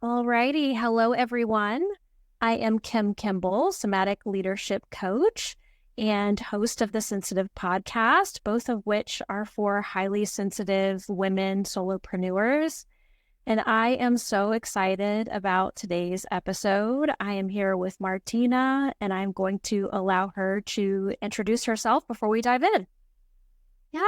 Alrighty. Hello, everyone. I am Kim Kimball, Somatic Leadership Coach and host of the Sensitive Podcast, both of which are for highly sensitive women solopreneurs. And I am so excited about today's episode. I am here with Martina, and I'm going to allow her to introduce herself before we dive in. Yeah,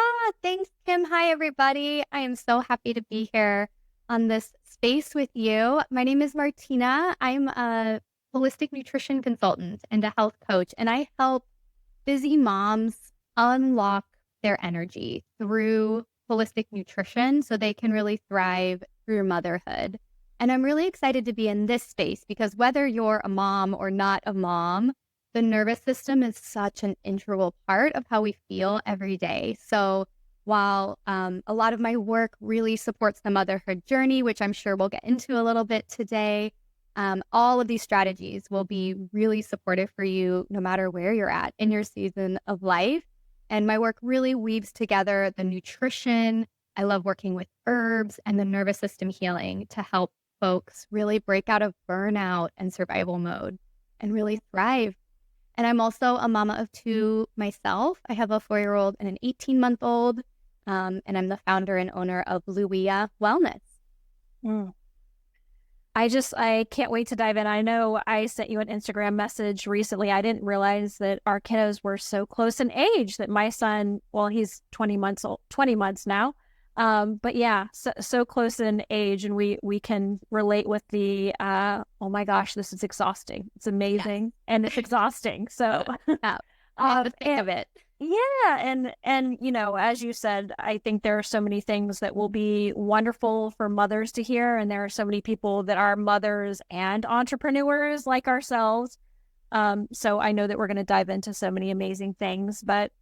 thanks, Kim. Hi, everybody. I am so happy to be here on this space with you. My name is Martina. I'm a holistic nutrition consultant and a health coach, and I help busy moms unlock their energy through holistic nutrition so they can really thrive through motherhood. And I'm really excited to be in this space because whether you're a mom or not a mom, the nervous system is such an integral part of how we feel every day. So while a lot of my work really supports the motherhood journey, which I'm sure we'll get into a little bit today, all of these strategies will be really supportive for you no matter where you're at in your season of life. And my work really weaves together the nutrition. I love working with herbs and the nervous system healing to help folks really break out of burnout and survival mode and really thrive. And I'm also a mama of two myself. I have a 4-year-old and an 18-month-old, and I'm the founder and owner of Luia Wellness. I can't wait to dive in. I know I sent you an Instagram message recently. I didn't realize that our kiddos were so close in age that my son, well, he's 20 months now. But yeah, so close in age, and we can relate with the, oh my gosh, this is exhausting. It's amazing. Yes. And it's exhausting. So think of it. Yeah. And, as you said, I think there are so many things that will be wonderful for mothers to hear. And there are so many people that are mothers and entrepreneurs like ourselves. So I know that we're going to dive into so many amazing things, but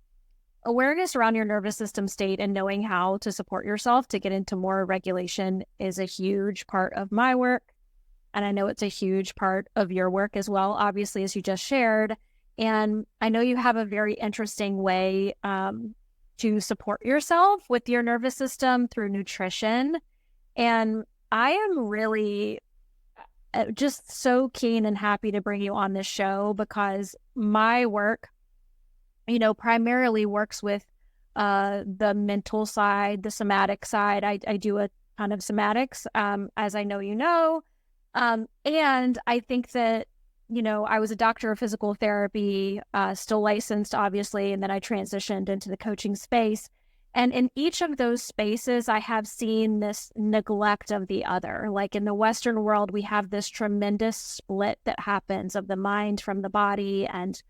awareness around your nervous system state and knowing how to support yourself to get into more regulation is a huge part of my work. And I know it's a huge part of your work as well, obviously, as you just shared. And I know you have a very interesting way to support yourself with your nervous system through nutrition. And I am really just so keen and happy to bring you on this show because my work, primarily works with the mental side, the somatic side. I do a ton of somatics, as I know you know. And I think that, I was a doctor of physical therapy, still licensed, obviously, and then I transitioned into the coaching space. And in each of those spaces, I have seen this neglect of the other. Like in the Western world, we have this tremendous split that happens of the mind from the body, and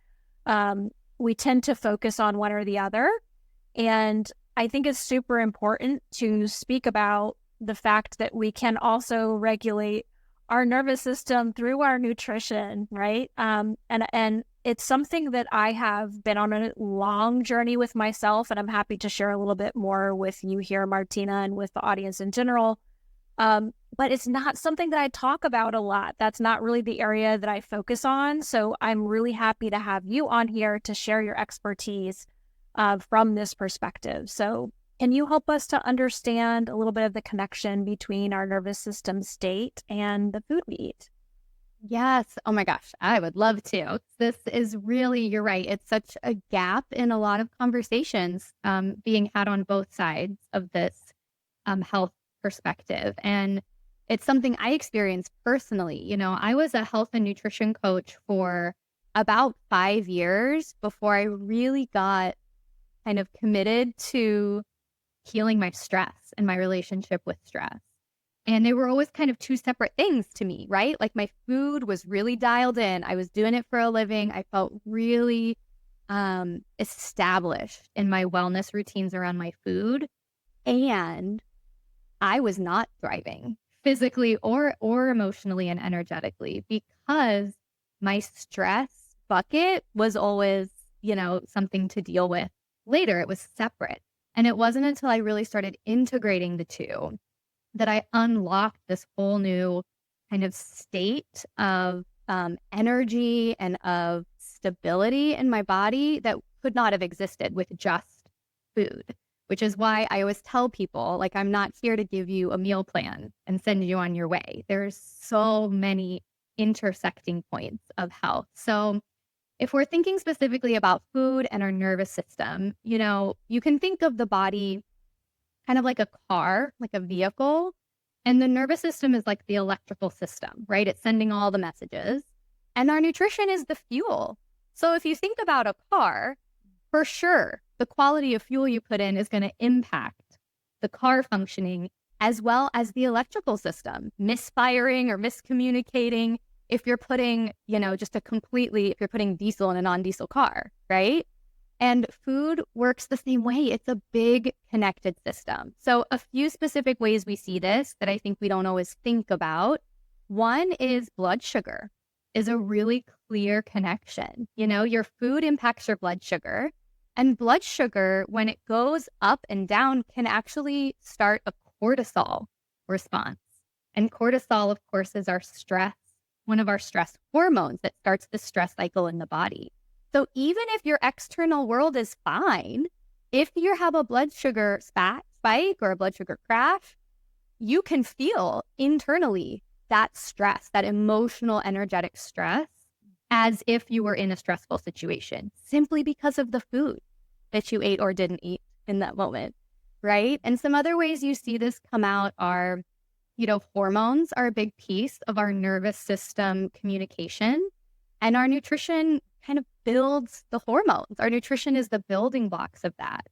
we tend to focus on one or the other. And I think it's super important to speak about the fact that we can also regulate our nervous system through our nutrition, right? And it's something that I have been on a long journey with myself, and I'm happy to share a little bit more with you here, Martina, and with the audience in general. But it's not something that I talk about a lot. That's not really the area that I focus on. So I'm really happy to have you on here to share your expertise from this perspective. So can you help us to understand a little bit of the connection between our nervous system state and the food we eat? Yes. Oh my gosh, I would love to. This is really, you're right. It's such a gap in a lot of conversations being had on both sides of this health perspective. And it's something I experienced personally. I was a health and nutrition coach for about 5 years before I really got kind of committed to healing my stress and my relationship with stress. And they were always kind of two separate things to me, right? Like my food was really dialed in. I was doing it for a living. I felt really established in my wellness routines around my food. And I was not thriving physically or emotionally and energetically because my stress bucket was always, something to deal with later. It was separate. And it wasn't until I really started integrating the two that I unlocked this whole new kind of state of energy and of stability in my body that could not have existed with just food. which is why I always tell people, like, I'm not here to give you a meal plan and send you on your way. There's so many intersecting points of health. So if we're thinking specifically about food and our nervous system, you can think of the body kind of like a car, like a vehicle. And the nervous system is like the electrical system, right? It's sending all the messages. And our nutrition is the fuel. So if you think about a car, for sure, the quality of fuel you put in is going to impact the car functioning as well as the electrical system, misfiring or miscommunicating if you're putting, if you're putting diesel in a non-diesel car, right? And food works the same way. It's a big connected system. So a few specific ways we see this that I think we don't always think about. One is blood sugar is a really clear connection. Your food impacts your blood sugar. And blood sugar, when it goes up and down, can actually start a cortisol response. And cortisol, of course, is one of our stress hormones that starts the stress cycle in the body. So even if your external world is fine, if you have a blood sugar spike or a blood sugar crash, you can feel internally that stress, that emotional, energetic stress, as if you were in a stressful situation, simply because of the food that you ate or didn't eat in that moment, right? And some other ways you see this come out are, hormones are a big piece of our nervous system communication, and our nutrition kind of builds the hormones. Our nutrition is the building blocks of that.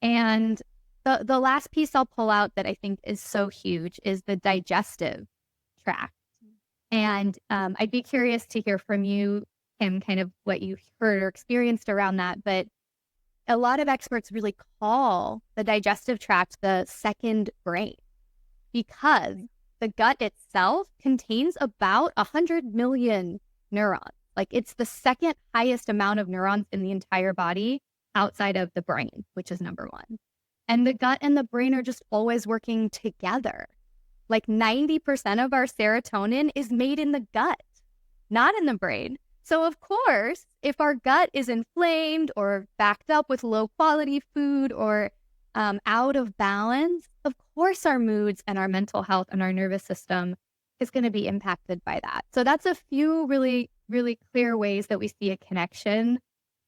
And the last piece I'll pull out that I think is so huge is the digestive tract. And I'd be curious to hear from you, Kim, kind of what you heard or experienced around that. But a lot of experts really call the digestive tract the second brain because the gut itself contains about 100 million neurons. Like it's the second highest amount of neurons in the entire body outside of the brain, which is number one. And the gut and the brain are just always working together. Like 90% of our serotonin is made in the gut, not in the brain. So of course, if our gut is inflamed or backed up with low quality food or out of balance, of course our moods and our mental health and our nervous system is going to be impacted by that. So that's a few really, really clear ways that we see a connection.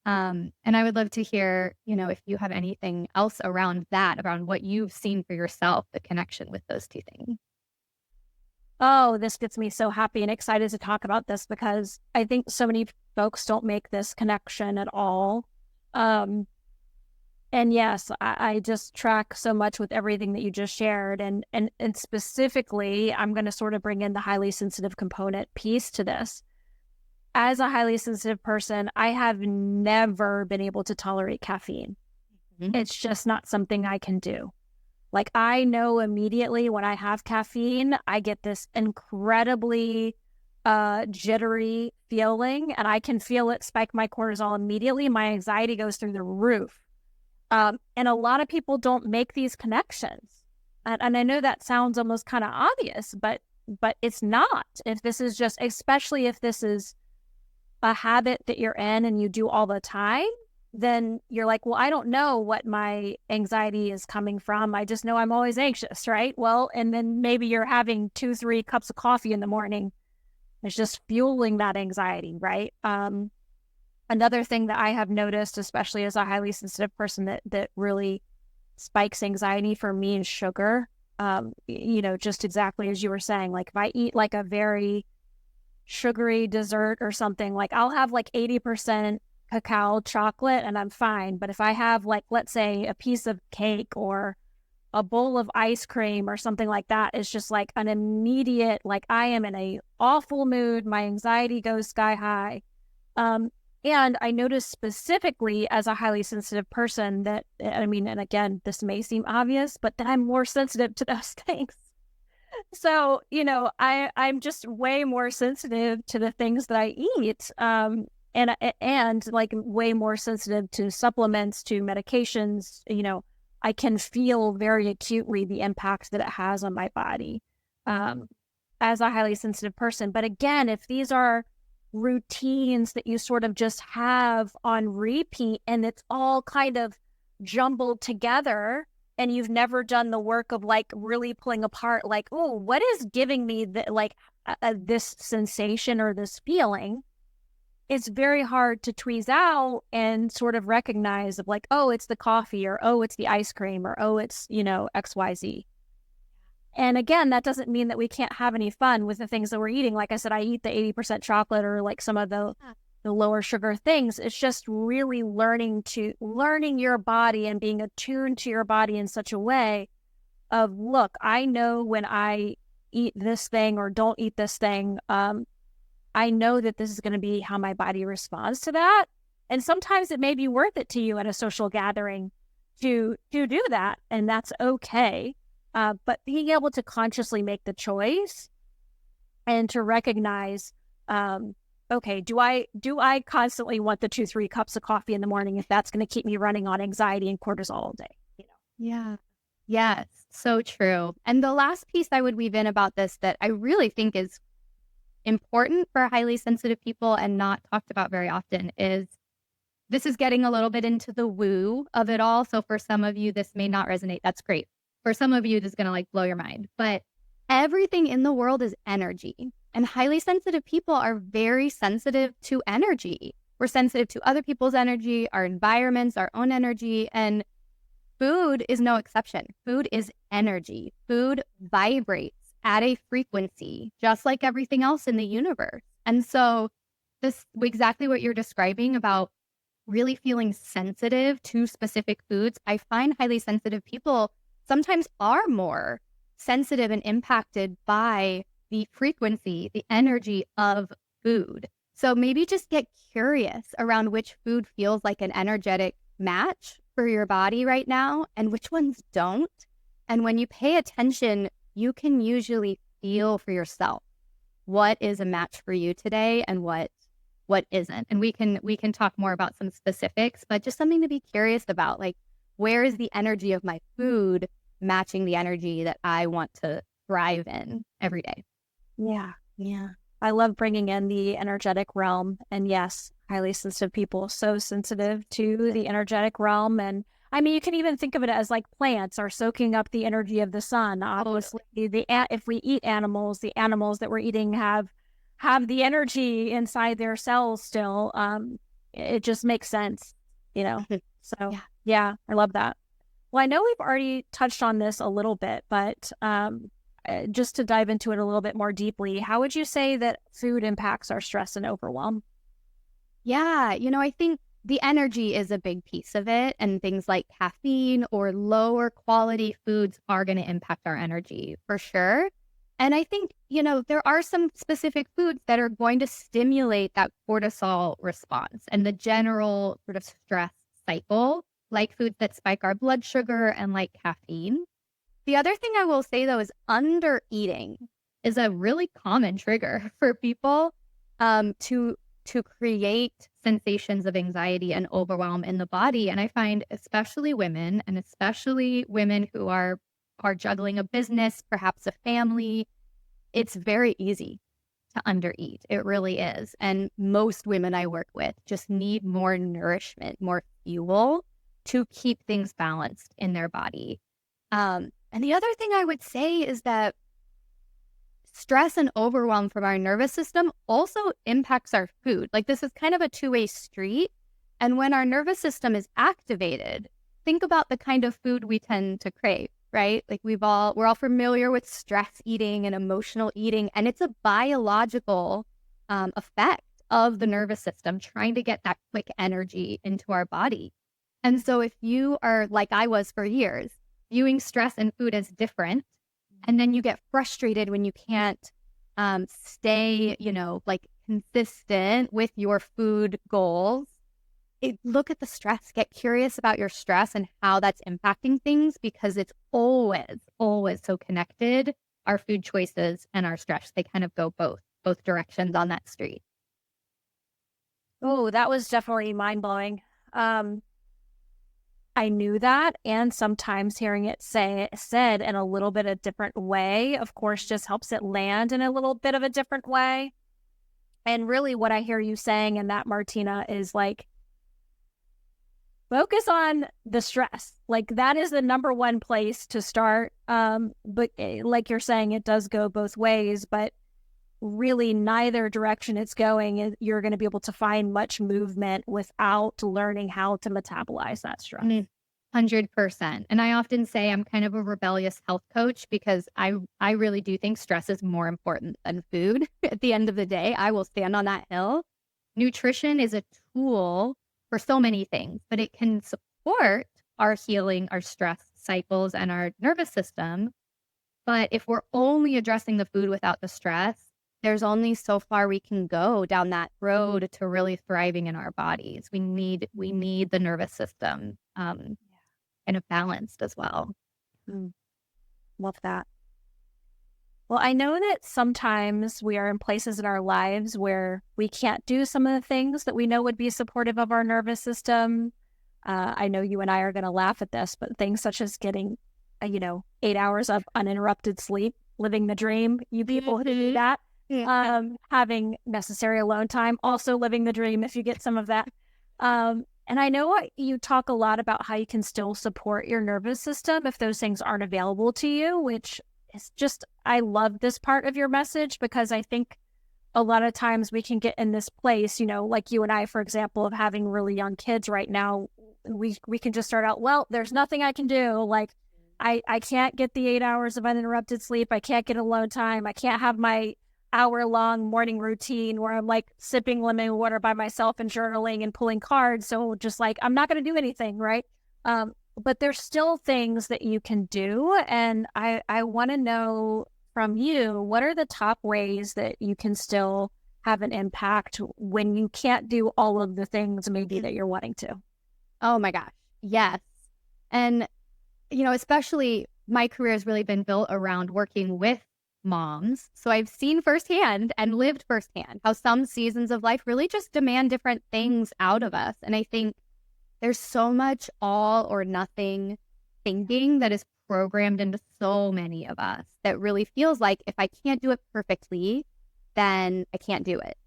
And I would love to hear, if you have anything else around that, around what you've seen for yourself, the connection with those two things. Oh, this gets me so happy and excited to talk about this because I think so many folks don't make this connection at all. And yes, I just track so much with everything that you just shared. And specifically, I'm going to sort of bring in the highly sensitive component piece to this. As a highly sensitive person, I have never been able to tolerate caffeine. Mm-hmm. It's just not something I can do. Like I know immediately when I have caffeine, I get this incredibly jittery feeling and I can feel it spike my cortisol immediately. My anxiety goes through the roof. And a lot of people don't make these connections. And I know that sounds almost kind of obvious, but it's not. If this is just, especially if this is a habit that you're in and you do all the time, then you're like, well, I don't know what my anxiety is coming from. I just know I'm always anxious, right? Well, and then maybe you're having 2-3 cups of coffee in the morning. It's just fueling that anxiety, right? Another thing that I have noticed, especially as a highly sensitive person, that really spikes anxiety for me is sugar. Just exactly as you were saying, like if I eat like a very sugary dessert or something, like I'll have like 80% cacao chocolate and I'm fine. But if I have like, let's say a piece of cake or a bowl of ice cream or something like that, it's just like an immediate, like I am in a awful mood. My anxiety goes sky high. And I noticed specifically as a highly sensitive person that, and again, this may seem obvious, but that I'm more sensitive to those things. So, I'm just way more sensitive to the things that I eat. And like way more sensitive to supplements, to medications. I can feel very acutely the impact that it has on my body as a highly sensitive person. But again, if these are routines that you sort of just have on repeat and it's all kind of jumbled together and you've never done the work of like really pulling apart, like, oh, what is giving me this sensation or this feeling? It's very hard to tweeze out and sort of recognize of like, oh, it's the coffee, or oh, it's the ice cream, or oh, it's, XYZ. And again, that doesn't mean that we can't have any fun with the things that we're eating. Like I said, I eat the 80% chocolate or like some of the lower sugar things. It's just really learning your body and being attuned to your body in such a way of, look, I know when I eat this thing or don't eat this thing, I know that this is going to be how my body responds to that. And sometimes it may be worth it to you at a social gathering to do that. And that's okay. But being able to consciously make the choice and to recognize, okay, do I constantly want the 2-3 cups of coffee in the morning if that's going to keep me running on anxiety and cortisol all day? Yeah. Yes, so true. And the last piece I would weave in about this that I really think is important for highly sensitive people and not talked about very often is, this is getting a little bit into the woo of it all. So for some of you, this may not resonate. That's great. For some of you, this is going to like blow your mind. But everything in the world is energy. And highly sensitive people are very sensitive to energy. We're sensitive to other people's energy, our environments, our own energy. And food is no exception. Food is energy. Food vibrates at a frequency, just like everything else in the universe. And so this, exactly what you're describing about really feeling sensitive to specific foods, I find highly sensitive people sometimes are more sensitive and impacted by the frequency, the energy of food. So maybe just get curious around which food feels like an energetic match for your body right now and which ones don't. And when you pay attention, you can usually feel for yourself what is a match for you today and what isn't. And we can talk more about some specifics, but just something to be curious about, like, where is the energy of my food matching the energy that I want to thrive in every day? Yeah. I love bringing in the energetic realm. And yes, highly sensitive people, so sensitive to the energetic realm. And I mean, you can even think of it as like plants are soaking up the energy of the sun. Obviously, if we eat animals, the animals that we're eating have the energy inside their cells still. It just makes sense, So yeah, I love that. Well, I know we've already touched on this a little bit, but just to dive into it a little bit more deeply, how would you say that food impacts our stress and overwhelm? Yeah, I think the energy is a big piece of it, and things like caffeine or lower quality foods are going to impact our energy for sure. And I think, there are some specific foods that are going to stimulate that cortisol response and the general sort of stress cycle, like foods that spike our blood sugar and like caffeine. The other thing I will say, though, is under eating is a really common trigger for people to create sensations of anxiety and overwhelm in the body. And I find especially women, and especially women who are juggling a business, perhaps a family, it's very easy to undereat. It really is. And most women I work with just need more nourishment, more fuel to keep things balanced in their body. And the other thing I would say is that stress and overwhelm from our nervous system also impacts our food. Like, this is kind of a two-way street. And when our nervous system is activated, think about the kind of food we tend to crave, right? Like, we're all familiar with stress eating and emotional eating, and it's a biological effect of the nervous system trying to get that quick energy into our body. And so if you are, like I was for years, viewing stress and food as different, and then you get frustrated when you can't stay, like consistent with your food goals, look at the stress, get curious about your stress and how that's impacting things, because it's always, always so connected. Our food choices and our stress, they kind of go both directions on that street. Oh, that was definitely mind-blowing. I knew that, and sometimes hearing it said in a little bit of a different way, of course, just helps it land in a little bit of a different way. And really what I hear you saying in that, Martina, is like, focus on the stress. Like that is the number one place to start. But like you're saying, it does go both ways, but really neither direction it's going, you're going to be able to find much movement without learning how to metabolize that stress. 100%. And I often say I'm kind of a rebellious health coach because I really do think stress is more important than food. At the end of the day, I will stand on that hill. Nutrition is a tool for so many things, but it can support our healing, our stress cycles, and our nervous system. But if we're only addressing the food without the stress, there's only so far we can go down that road to really thriving in our bodies. We need the nervous system kind of balanced as well. Love that. Well, I know that sometimes we are in places in our lives where we can't do some of the things that we know would be supportive of our nervous system. I know you and I are going to laugh at this, but things such as getting, 8 hours of uninterrupted sleep, living the dream, you people who do that, having necessary alone time, also living the dream if you get some of that. And I know you talk a lot about how you can still support your nervous system if those things aren't available to you, which is just, I love this part of your message because I think a lot of times we can get in this place, like you and I, for example, of having really young kids right now, we can just start out, well, there's nothing I can do. Like I can't get the 8 hours of uninterrupted sleep. I can't get alone time. I can't have my hour-long morning routine where I'm like sipping lemon water by myself and journaling and pulling cards. So just like, I'm not going to do anything, right? But there's still things that you can do. And I want to know from you, what are the top ways that you can still have an impact when you can't do all of the things maybe that you're wanting to? Oh my gosh. Yes. And, especially my career has really been built around working with moms. So I've seen firsthand and lived firsthand how some seasons of life really just demand different things out of us. And I think there's so much all or nothing thinking that is programmed into so many of us that really feels like if I can't do it perfectly, then I can't do it.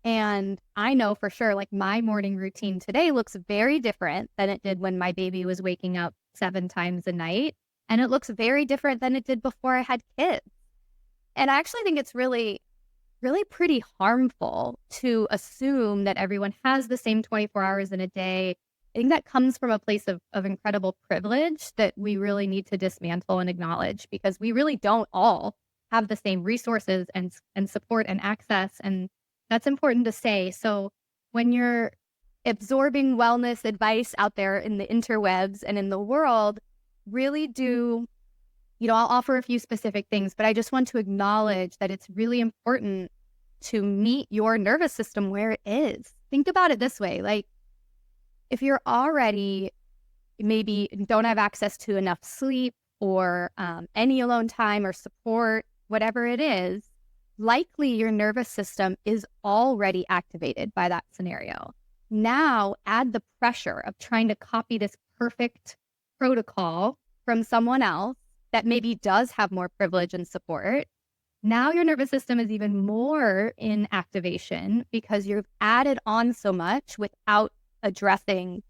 And I know for sure, like my morning routine today looks very different than it did when my baby was waking up 7 times a night. And it looks very different than it did before I had kids. And I actually think it's really, really pretty harmful to assume that everyone has the same 24 hours in a day. I think that comes from a place of incredible privilege that we really need to dismantle and acknowledge because we really don't all have the same resources and support and access. And that's important to say. So when you're absorbing wellness advice out there in the interwebs and in the world, really do, I'll offer a few specific things, but I just want to acknowledge that it's really important to meet your nervous system where it is. Think about it this way. Like if you're already maybe don't have access to enough sleep or any alone time or support, whatever it is, likely your nervous system is already activated by that scenario. Now add the pressure of trying to copy this perfect protocol from someone else that maybe does have more privilege and support. Now your nervous system is even more in activation because you've added on so much without addressing,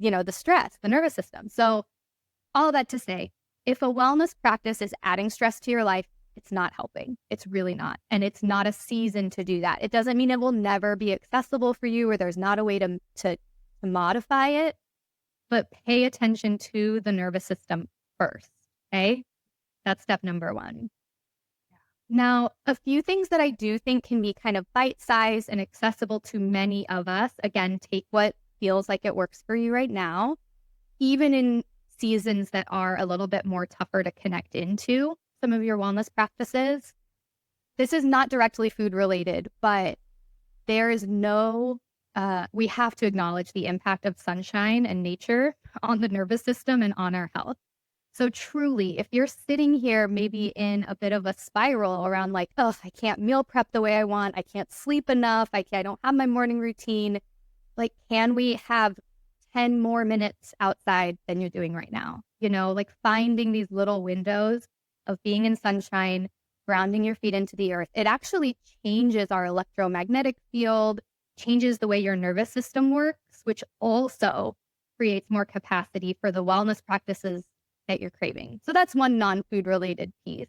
the stress, the nervous system. So all that to say, if a wellness practice is adding stress to your life, it's not helping. It's really not. And it's not a season to do that. It doesn't mean it will never be accessible for you or there's not a way to modify it, but pay attention to the nervous system first. Okay. That's step number 1. Now, a few things that I do think can be kind of bite-sized and accessible to many of us. Again, take what feels like it works for you right now, even in seasons that are a little bit more tougher to connect into some of your wellness practices. This is not directly food related, but there is we have to acknowledge the impact of sunshine and nature on the nervous system and on our health. So truly, if you're sitting here maybe in a bit of a spiral around like, oh, I can't meal prep the way I want, I can't sleep enough, I don't have my morning routine, like, can we have 10 more minutes outside than you're doing right now? Like finding these little windows of being in sunshine, grounding your feet into the earth. It actually changes our electromagnetic field, changes the way your nervous system works, which also creates more capacity for the wellness practices that you're craving. So that's one non-food related piece.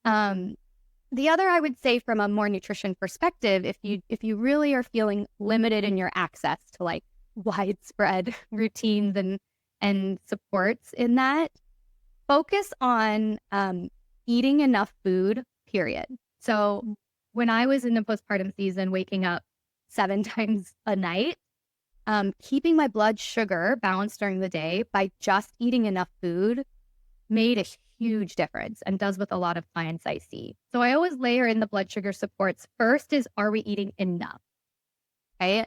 The other, I would say, from a more nutrition perspective, if you really are feeling limited in your access to like widespread routines and supports in that, focus on eating enough food, period. So when I was in the postpartum season, waking up 7 times a night, keeping my blood sugar balanced during the day by just eating enough food made a huge difference and does with a lot of clients I see. So I always layer in the blood sugar supports. First is, are we eating enough? Okay.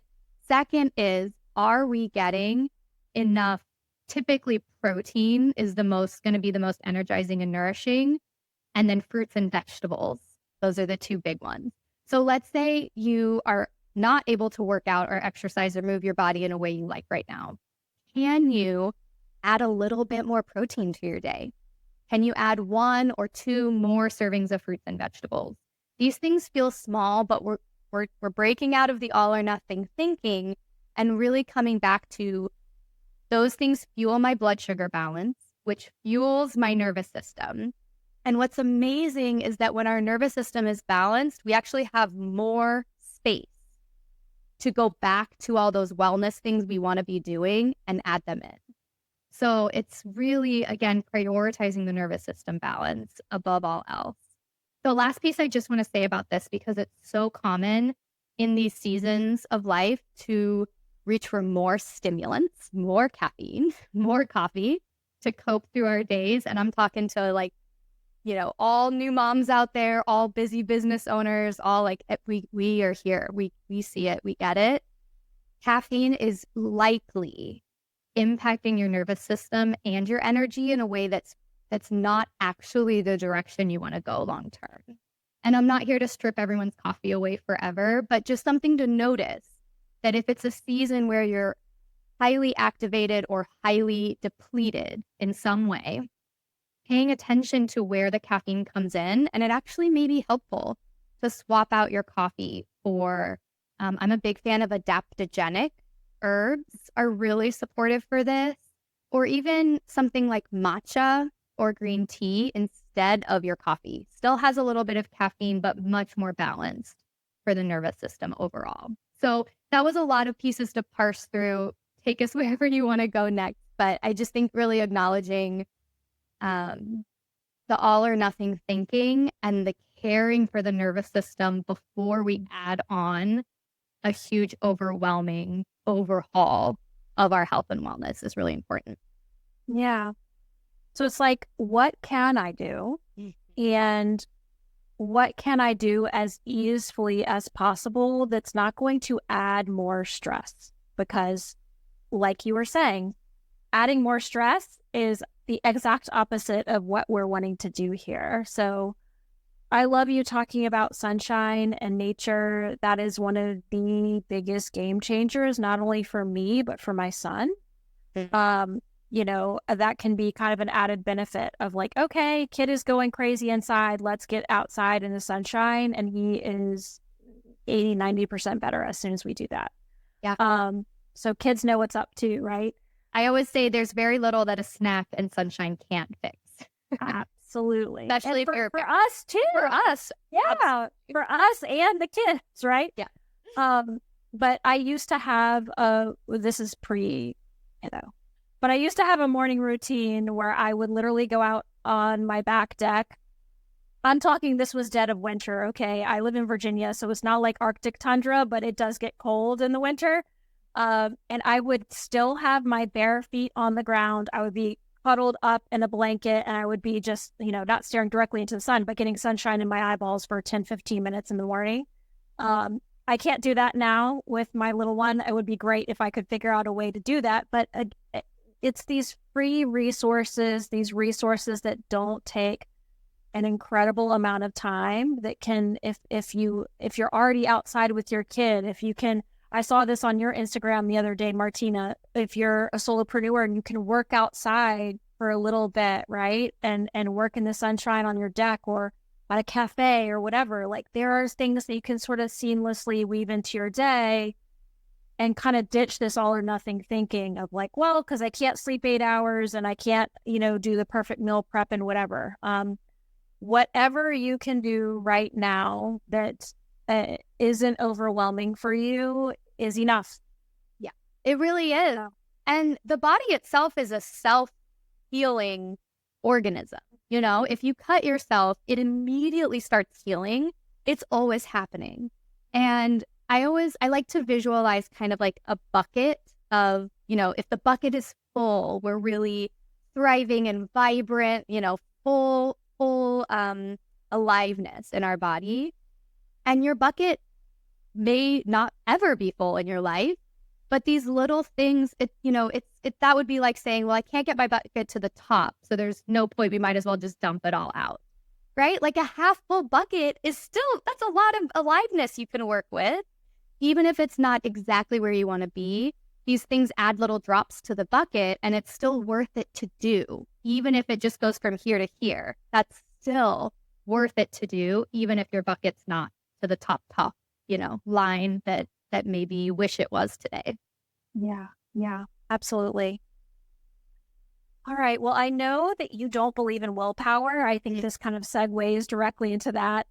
Second is, are we getting enough? Typically protein is going to be the most energizing and nourishing. And then fruits and vegetables. Those are the two big ones. So let's say you are not able to work out or exercise or move your body in a way you like right now. Can you add a little bit more protein to your day? Can you add 1 or 2 more servings of fruits and vegetables? These things feel small, but we're breaking out of the all or nothing thinking and really coming back to those things fuel my blood sugar balance, which fuels my nervous system. And what's amazing is that when our nervous system is balanced, we actually have more space to go back to all those wellness things we want to be doing and add them in. So it's really, again, prioritizing the nervous system balance above all else. The last piece I just want to say about this, because it's so common in these seasons of life to reach for more stimulants, more caffeine, more coffee to cope through our days. And I'm talking to like, all new moms out there, all busy business owners, all like, we are here. We see it. We get it. Caffeine is likely impacting your nervous system and your energy in a way that's not actually the direction you want to go long term. And I'm not here to strip everyone's coffee away forever, but just something to notice that if it's a season where you're highly activated or highly depleted in some way, paying attention to where the caffeine comes in, and it actually may be helpful to swap out your coffee for, I'm a big fan of adaptogenic herbs are really supportive for this, or even something like matcha or green tea instead of your coffee. Still has a little bit of caffeine, but much more balanced for the nervous system overall. So that was a lot of pieces to parse through. Take us wherever you want to go next. But I just think really acknowledging the all or nothing thinking and the caring for the nervous system before we add on a huge overwhelming overhaul of our health and wellness is really important. Yeah. So it's like, what can I do? And what can I do as easily as possible that's not going to add more stress? Because like you were saying, adding more stress is the exact opposite of what we're wanting to do here. So I love you talking about sunshine and nature. That is one of the biggest game changers, not only for me, but for my son. That can be kind of an added benefit of like, okay, kid is going crazy inside. Let's get outside in the sunshine. And he is 80-90% better as soon as we do that. Yeah. So kids know what's up too, right? I always say there's very little that a snack and sunshine can't fix. Absolutely. Especially for us too. For us. Yeah. For us and the kids, right? Yeah. But I used to have this is but I used to have a morning routine where I would literally go out on my back deck. I'm talking, this was dead of winter. Okay. I live in Virginia, so it's not like Arctic tundra, but it does get cold in the winter. And I would still have my bare feet on the ground. I would be huddled up in a blanket and I would be just, not staring directly into the sun, but getting sunshine in my eyeballs for 10-15 minutes in the morning. I can't do that now with my little one. It would be great if I could figure out a way to do that. But it's these free resources, that don't take an incredible amount of time that can, if you're already outside with your kid, if you can, I saw this on your Instagram the other day, Martina, if you're a solopreneur and you can work outside for a little bit, right? And work in the sunshine on your deck or at a cafe or whatever, like there are things that you can sort of seamlessly weave into your day and kind of ditch this all or nothing thinking of like, well, because I can't sleep 8 hours and I can't, do the perfect meal prep and whatever. Whatever you can do right now that isn't overwhelming for you is enough. Yeah, it really is. Yeah. And the body itself is a self-healing organism. If you cut yourself, it immediately starts healing. It's always happening. And I like to visualize kind of like a bucket of, if the bucket is full, we're really thriving and vibrant, full aliveness in our body. And your bucket may not ever be full in your life, but these little things, that would be like saying, well, I can't get my bucket to the top, so there's no point. We might as well just dump it all out, right? Like a half full bucket that's a lot of aliveness you can work with. Even if it's not exactly where you want to be, these things add little drops to the bucket and it's still worth it to do. Even if it just goes from here to here, that's still worth it to do, even if your bucket's not to the top, line that maybe you wish it was today. Yeah, absolutely. All right. Well, I know that you don't believe in willpower. I think this kind of segues directly into that.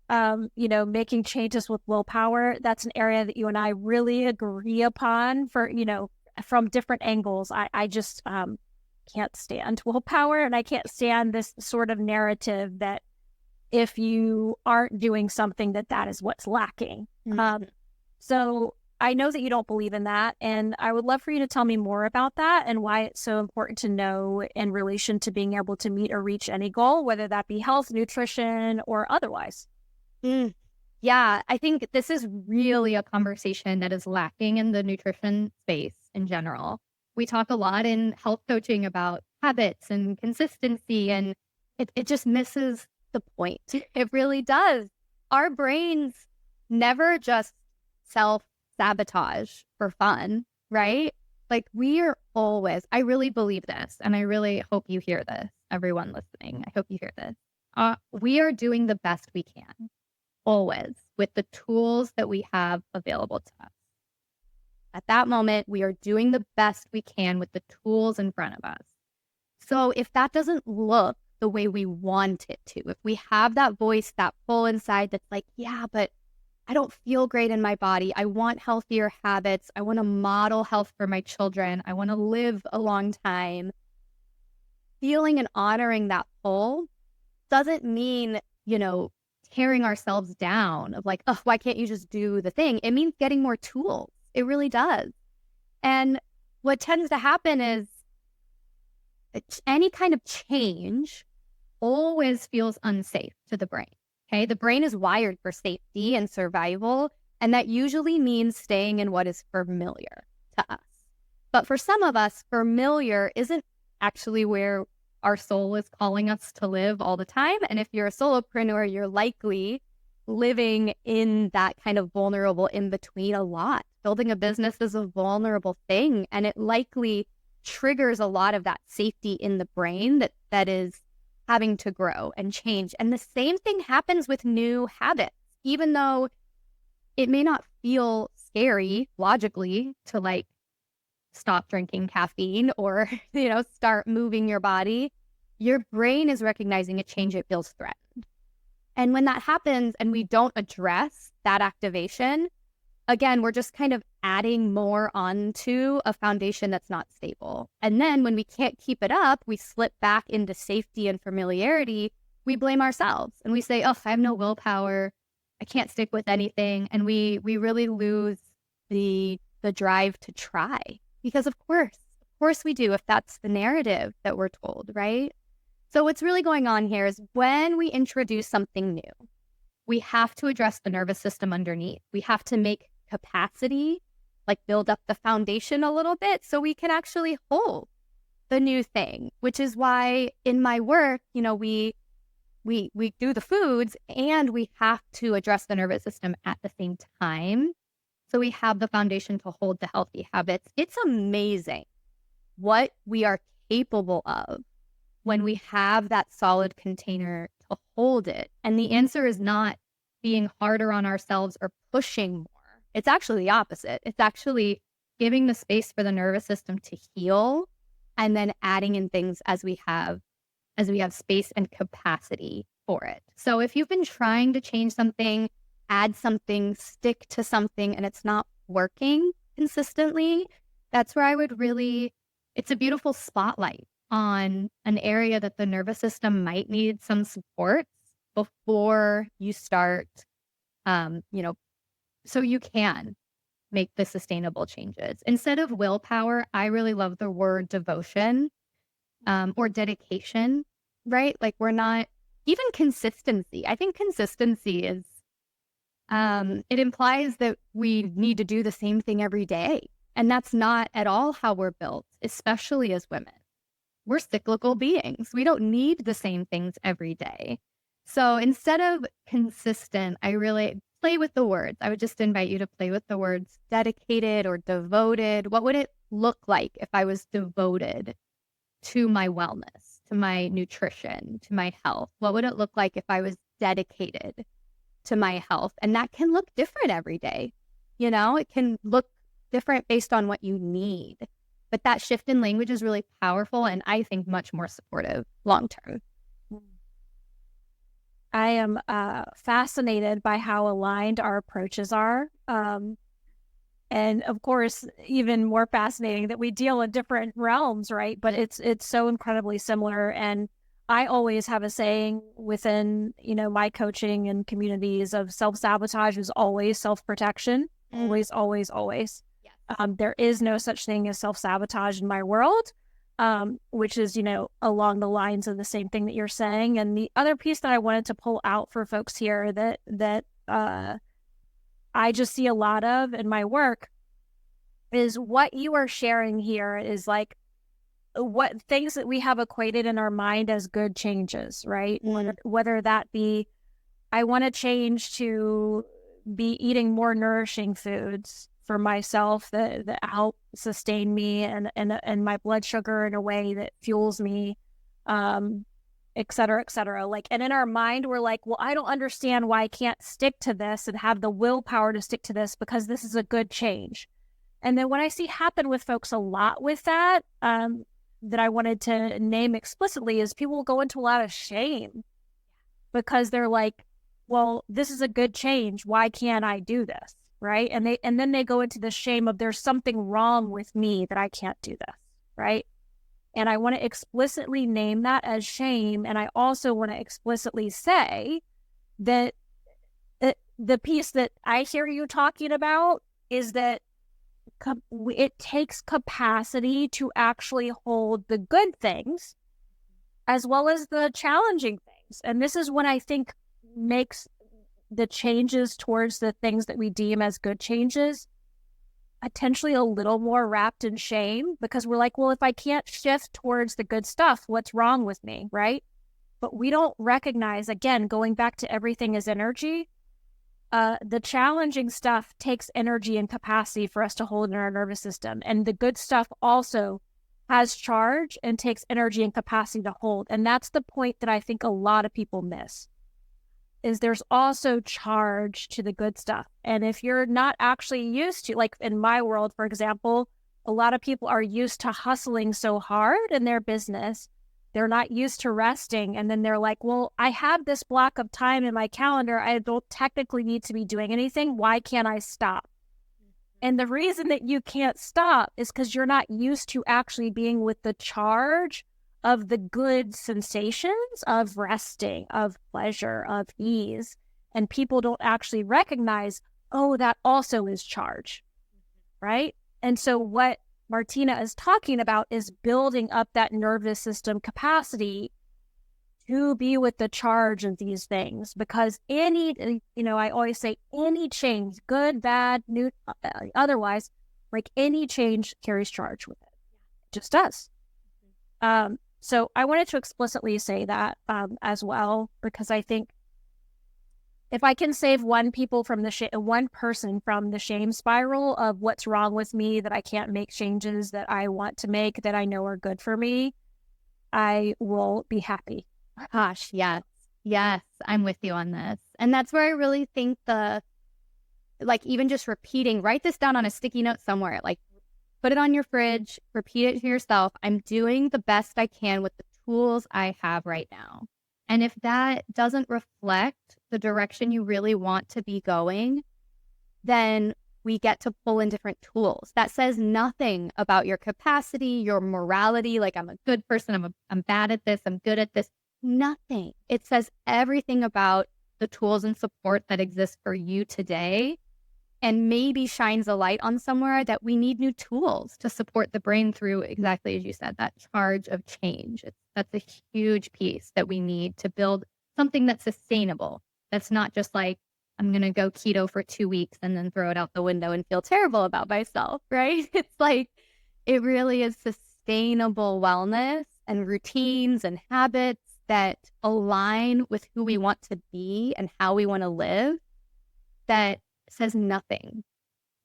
Making changes with willpower, that's an area that you and I really agree upon for, from different angles. I just can't stand willpower, and I can't stand this sort of narrative that if you aren't doing something, that is what's lacking. So I know that you don't believe in that, and I would love for you to tell me more about that and why it's so important to know in relation to being able to meet or reach any goal, whether that be health, nutrition, or otherwise. Yeah, I think this is really a conversation that is lacking in the nutrition space in general. We talk a lot in health coaching about habits and consistency, and it just misses the point. It really does. Our brains never just self-sabotage for fun, right? Like we are always, I really believe this, and I really hope you hear this, everyone listening. I hope you hear this. We are doing the best we can, always, with the tools that we have available to us. At that moment, we are doing the best we can with the tools in front of us. So if that doesn't look the way we want it to, if we have that voice, that pull inside that's like, yeah, but I don't feel great in my body. I want healthier habits. I want to model health for my children. I want to live a long time. Feeling and honoring that pull doesn't mean, tearing ourselves down of like, oh, why can't you just do the thing? It means getting more tools. It really does. And what tends to happen is any kind of change always feels unsafe to the brain. Okay, the brain is wired for safety and survival, and that usually means staying in what is familiar to us. But for some of us, familiar isn't actually where our soul is calling us to live all the time. And if you're a solopreneur, you're likely living in that kind of vulnerable in between a lot. Building a business is a vulnerable thing, and it likely triggers a lot of that safety in the brain that is having to grow and change. And the same thing happens with new habits, even though it may not feel scary logically to like stop drinking caffeine or, start moving your body. Your brain is recognizing a change. It feels threatened. And when that happens and we don't address that activation, again, we're just kind of adding more onto a foundation that's not stable. And then when we can't keep it up, we slip back into safety and familiarity. We blame ourselves and we say, oh, I have no willpower. I can't stick with anything. And we really lose the drive to try, because of course we do, if that's the narrative that we're told, right? So what's really going on here is when we introduce something new, we have to address the nervous system underneath. We have to make capacity, like build up the foundation a little bit so we can actually hold the new thing, which is why in my work, we do the foods and we have to address the nervous system at the same time. So we have the foundation to hold the healthy habits. It's amazing what we are capable of when we have that solid container to hold it. And the answer is not being harder on ourselves or pushing more. It's actually the opposite. It's actually giving the space for the nervous system to heal, and then adding in things as we have space and capacity for it. So if you've been trying to change something, add something, stick to something, and it's not working consistently, that's where I would really, it's a beautiful spotlight on an area that the nervous system might need some support before you start, so you can make the sustainable changes. Instead of willpower, I really love the word devotion, or dedication, right? Like we're not, even consistency. I think consistency is, it implies that we need to do the same thing every day. And that's not at all how we're built, especially as women. We're cyclical beings. We don't need the same things every day. So instead of consistent, I really play with the words. I would just invite you to play with the words dedicated or devoted. What would it look like if I was devoted to my wellness, to my nutrition, to my health? What would it look like if I was dedicated to my health? And that can look different every day. It can look different based on what you need. But that shift in language is really powerful and I think much more supportive long term. I am fascinated by how aligned our approaches are. And of course, even more fascinating that we deal in different realms, right? But it's so incredibly similar. And I always have a saying within, my coaching and communities of self-sabotage is always self-protection. Always, always, always. Yes. There is no such thing as self-sabotage in my world, which is, along the lines of the same thing that you're saying. And the other piece that I wanted to pull out for folks here that I just see a lot of in my work is what you are sharing here is like what things that we have equated in our mind as good changes, right? Whether that be, I want to change to be eating more nourishing foods for myself that help sustain me and my blood sugar in a way that fuels me, et cetera, et cetera. Like, and in our mind, we're like, well, I don't understand why I can't stick to this and have the willpower to stick to this because this is a good change. And then what I see happen with folks a lot with that, that I wanted to name explicitly is people will go into a lot of shame because they're like, well, this is a good change. Why can't I do this? Right. And then they go into the shame of there's something wrong with me that I can't do this. Right. And I want to explicitly name that as shame. And I also want to explicitly say that the piece that I hear you talking about is that it takes capacity to actually hold the good things as well as the challenging things. And this is what I think makes the changes towards the things that we deem as good changes potentially a little more wrapped in shame, because we're like, well, if I can't shift towards the good stuff, what's wrong with me, right? But we don't recognize, again, going back to everything is energy, the challenging stuff takes energy and capacity for us to hold in our nervous system. And the good stuff also has charge and takes energy and capacity to hold. And that's the point that I think a lot of people miss. Is there's also charge to the good stuff. And if you're not actually used to, like in my world, for example, a lot of people are used to hustling so hard in their business. They're not used to resting. And then they're like, well, I have this block of time in my calendar. I don't technically need to be doing anything. Why can't I stop? And the reason that you can't stop is because you're not used to actually being with the charge of the good sensations of resting, of pleasure, of ease. And people don't actually recognize, oh, that also is charge, right? And so what Martina is talking about is building up that nervous system capacity to be with the charge of these things. Because I always say any change, good, bad, new, otherwise, like any change carries charge with it. It just does. So I wanted to explicitly say that as well, because I think if I can save one person from the shame spiral of what's wrong with me, that I can't make changes that I want to make, that I know are good for me, I will be happy. Gosh, yes. Yes, I'm with you on this. And that's where I really think even just repeating, write this down on a sticky note somewhere, like Put it on your fridge, repeat it to yourself. I'm doing the best I can with the tools I have right now. And if that doesn't reflect the direction you really want to be going, then we get to pull in different tools. That says nothing about your capacity, your morality, like I'm a good person, I'm bad at this, I'm good at this. Nothing. It says everything about the tools and support that exist for you today, and maybe shines a light on somewhere that we need new tools to support the brain through, exactly as you said, that charge of change. That's a huge piece that we need to build something that's sustainable. That's not just like, I'm going to go keto for 2 weeks and then throw it out the window and feel terrible about myself, right? It's like, it really is sustainable wellness and routines and habits that align with who we want to be and how we want to live, that says nothing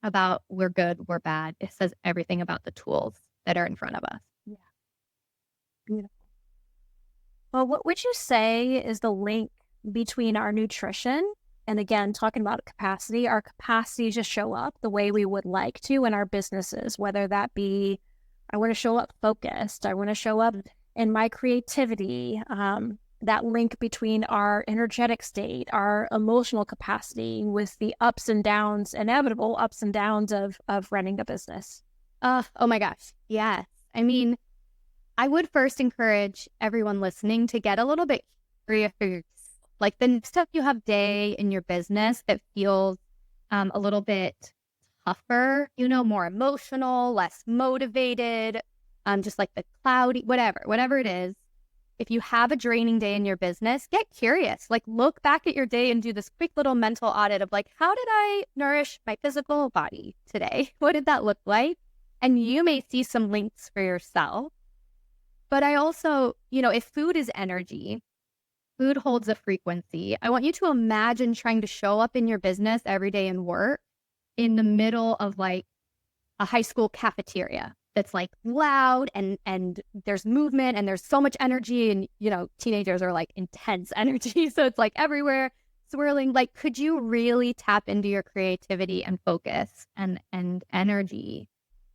about we're good, we're bad. It says everything about the tools that are in front of us. Yeah. Beautiful. Well, what would you say is the link between our nutrition and, again, talking about capacity, our capacity to show up the way we would like to in our businesses, whether that be, I want to show up focused, I want to show up in my creativity, that link between our energetic state, our emotional capacity with the ups and downs, inevitable ups and downs of running a business. Oh my gosh. Yes. I mean, I would first encourage everyone listening to get a little bit curious, like the stuff you have day in your business that feels a little bit tougher, more emotional, less motivated, just like the cloudy, whatever it is. If you have a draining day in your business, get curious. Like, look back at your day and do this quick little mental audit of like, how did I nourish my physical body today? What did that look like? And you may see some links for yourself. But I also, if food is energy, food holds a frequency. I want you to imagine trying to show up in your business every day and work in the middle of like a high school cafeteria that's like loud and there's movement and there's so much energy, and teenagers are like intense energy, so it's like everywhere swirling. Like, could you really tap into your creativity and focus and energy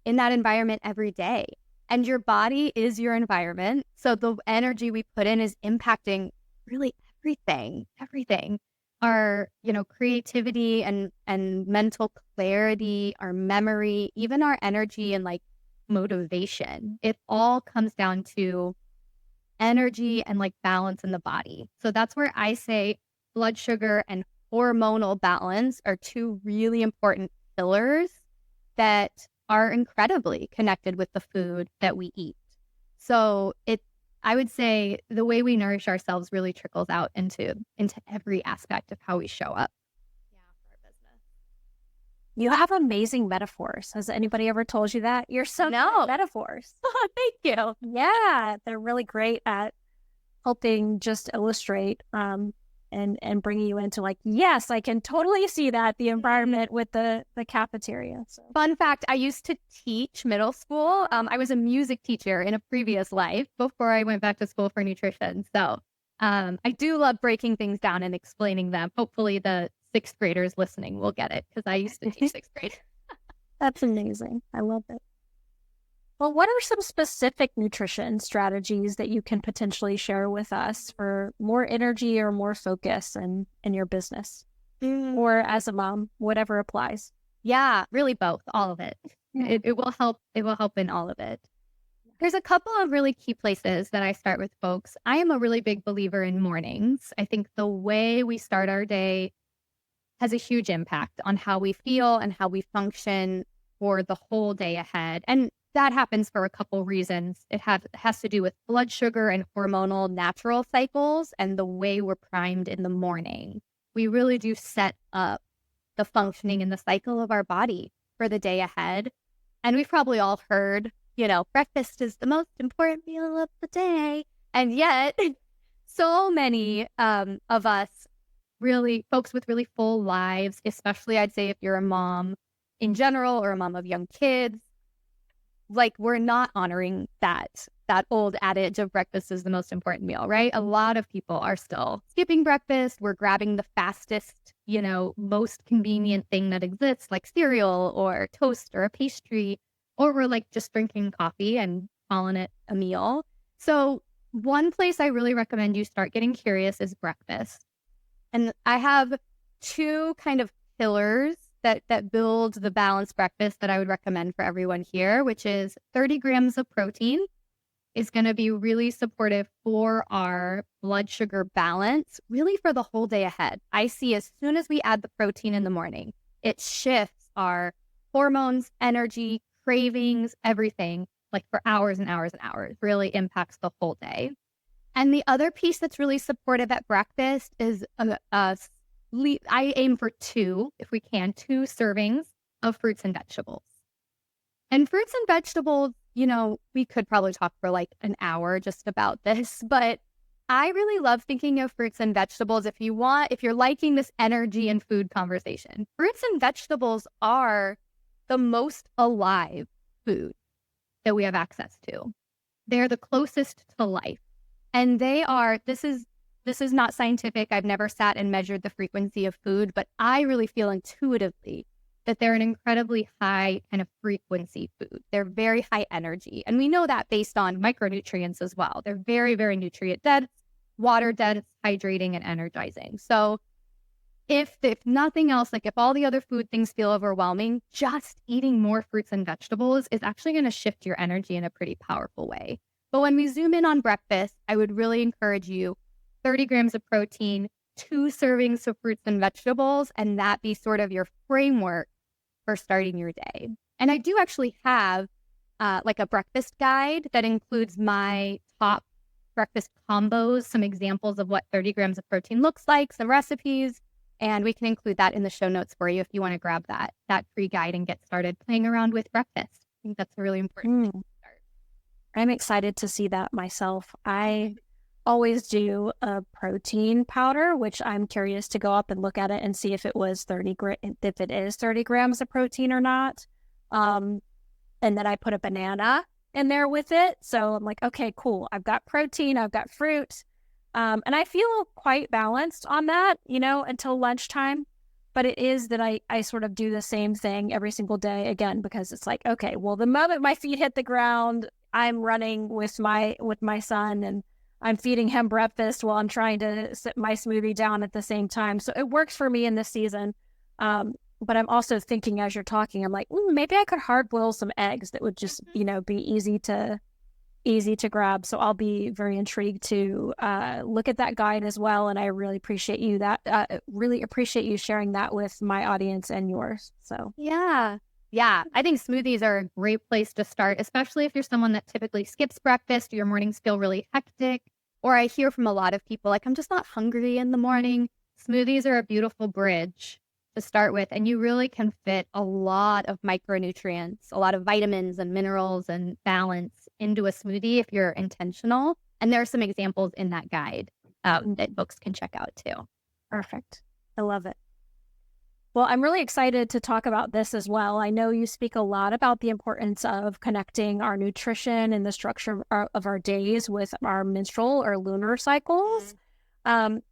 in that environment every day? And your body is your environment, so the energy we put in is impacting really everything. Our creativity and mental clarity, our memory, even our energy and like motivation. It all comes down to energy and like balance in the body. So that's where I say blood sugar and hormonal balance are two really important pillars that are incredibly connected with the food that we eat. So I would say the way we nourish ourselves really trickles out into every aspect of how we show up. Yeah, for our business. You have amazing metaphors. Has anybody ever told you that? You're so good at metaphors. Thank you. Yeah, they're really great at helping just illustrate and bringing you into like, yes, I can totally see that, the environment with the cafeteria. So. Fun fact, I used to teach middle school. I was a music teacher in a previous life before I went back to school for nutrition. So I do love breaking things down and explaining them. Hopefully the sixth graders listening will get it, because I used to teach sixth grade. That's amazing. I love it. Well, what are some specific nutrition strategies that you can potentially share with us for more energy or more focus in your business or as a mom, whatever applies? Yeah, really both, all of it. Yeah. It will help. It will help in all of it. There's a couple of really key places that I start with folks. I am a really big believer in mornings. I think the way we start our day has a huge impact on how we feel and how we function for the whole day ahead. And that happens for a couple reasons. It has to do with blood sugar and hormonal natural cycles and the way we're primed in the morning. We really do set up the functioning and the cycle of our body for the day ahead. And we've probably all heard, breakfast is the most important meal of the day. And yet, so many of us, really folks with really full lives, especially I'd say if you're a mom in general or a mom of young kids, like we're not honoring that old adage of breakfast is the most important meal, right? A lot of people are still skipping breakfast. We're grabbing the fastest, most convenient thing that exists, like cereal or toast or a pastry. or we're like just drinking coffee and calling it a meal. So one place I really recommend you start getting curious is breakfast. And I have two kind of pillars that build the balanced breakfast that I would recommend for everyone here, which is 30 grams of protein is going to be really supportive for our blood sugar balance, really for the whole day ahead. I see as soon as we add the protein in the morning, it shifts our hormones, energy, cravings, everything, like for hours and hours and hours, really impacts the whole day. And the other piece that's really supportive at breakfast is I aim for two, if we can, two servings of fruits and vegetables. And fruits and vegetables, we could probably talk for like an hour just about this, but I really love thinking of fruits and vegetables. If you're liking this energy and food conversation, fruits and vegetables are the most alive food that we have access to. They're the closest to life. And this is not scientific. I've never sat and measured the frequency of food, but I really feel intuitively that they're an incredibly high kind of frequency food. They're very high energy. And we know that based on micronutrients as well. They're very, very nutrient dense, water dense, hydrating, and energizing. So if nothing else, like if all the other food things feel overwhelming, just eating more fruits and vegetables is actually going to shift your energy in a pretty powerful way. But when we zoom in on breakfast, I would really encourage you 30 grams of protein, 2 servings of fruits and vegetables, and that be sort of your framework for starting your day. And I do actually have like a breakfast guide that includes my top breakfast combos, some examples of what 30 grams of protein looks like, some recipes, and we can include that in the show notes for you if you want to grab that free guide and get started playing around with breakfast. I think that's a really important thing to start. I'm excited to see that myself. I always do a protein powder, which I'm curious to go up and look at it and see if it is 30 grams of protein or not. And then I put a banana in there with it. So I'm like, okay, cool. I've got protein, I've got fruit. And I feel quite balanced on that, until lunchtime. But it is that I sort of do the same thing every single day again, because it's like, okay, well, the moment my feet hit the ground, I'm running with my son and I'm feeding him breakfast while I'm trying to sit my smoothie down at the same time. So it works for me in this season. But I'm also thinking as you're talking, I'm like, maybe I could hard boil some eggs that would just, be easy to grab. So I'll be very intrigued to look at that guide as well. And I really appreciate you sharing that with my audience and yours. So yeah, I think smoothies are a great place to start, especially if you're someone that typically skips breakfast, your mornings feel really hectic. Or I hear from a lot of people like, I'm just not hungry in the morning. Smoothies are a beautiful bridge to start with, and you really can fit a lot of micronutrients, a lot of vitamins and minerals and balance into a smoothie if you're intentional. And there are some examples in that guide that folks can check out too. Perfect. I love it. Well, I'm really excited to talk about this as well. I know you speak a lot about the importance of connecting our nutrition and the structure of our days with our menstrual or lunar cycles,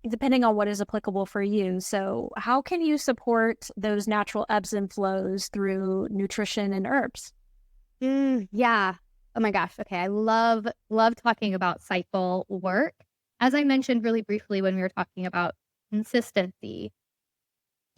depending on what is applicable for you. So how can you support those natural ebbs and flows through nutrition and herbs? Yeah. Oh my gosh. Okay. I love talking about cycle work. As I mentioned really briefly when we were talking about consistency,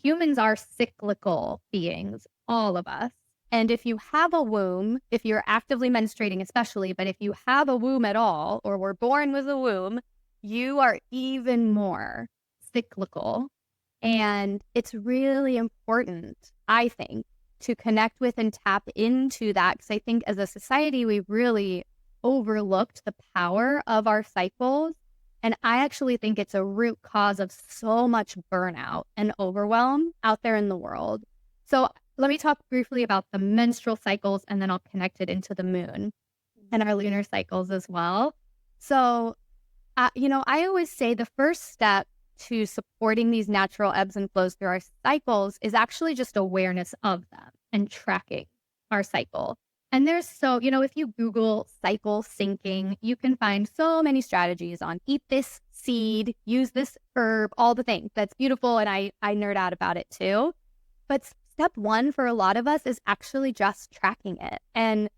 humans are cyclical beings, all of us. And if you have a womb, if you're actively menstruating especially, but if you have a womb at all, or were born with a womb, you are even more cyclical. And it's really important, I think, to connect with and tap into that. Because I think as a society, we've really overlooked the power of our cycles. And I actually think it's a root cause of so much burnout and overwhelm out there in the world. So let me talk briefly about the menstrual cycles, and then I'll connect it into the moon and our lunar cycles as well. So, I always say the first step to supporting these natural ebbs and flows through our cycles is actually just awareness of them and tracking our cycle. And there's if you Google cycle syncing, you can find so many strategies on eat this seed, use this herb, all the things. That's beautiful. And I nerd out about it too. But step one for a lot of us is actually just tracking it. And,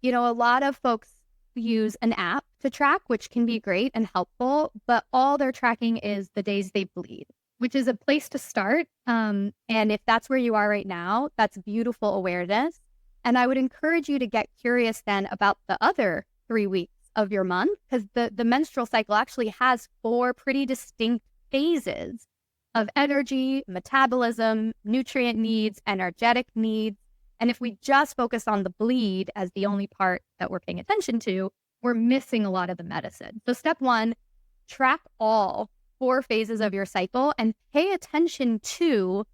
you know, a lot of folks use an app to track, which can be great and helpful, but all they're tracking is the days they bleed, which is a place to start. And if that's where you are right now, that's beautiful awareness. And I would encourage you to get curious then about the other 3 weeks of your month, because the menstrual cycle actually has 4 pretty distinct phases of energy, metabolism, nutrient needs, energetic needs. And if we just focus on the bleed as the only part that we're paying attention to, we're missing a lot of the medicine. So step one, track all 4 phases of your cycle and pay attention to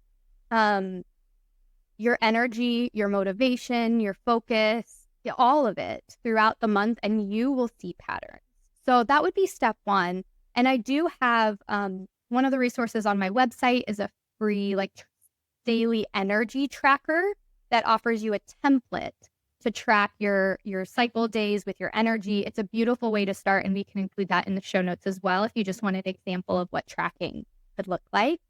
your energy, your motivation, your focus, all of it throughout the month, and you will see patterns. So that would be step one. And I do have one of the resources on my website is a free daily energy tracker that offers you a template to track your cycle days with your energy. It's a beautiful way to start, and we can include that in the show notes as well if you just want an example of what tracking could look like.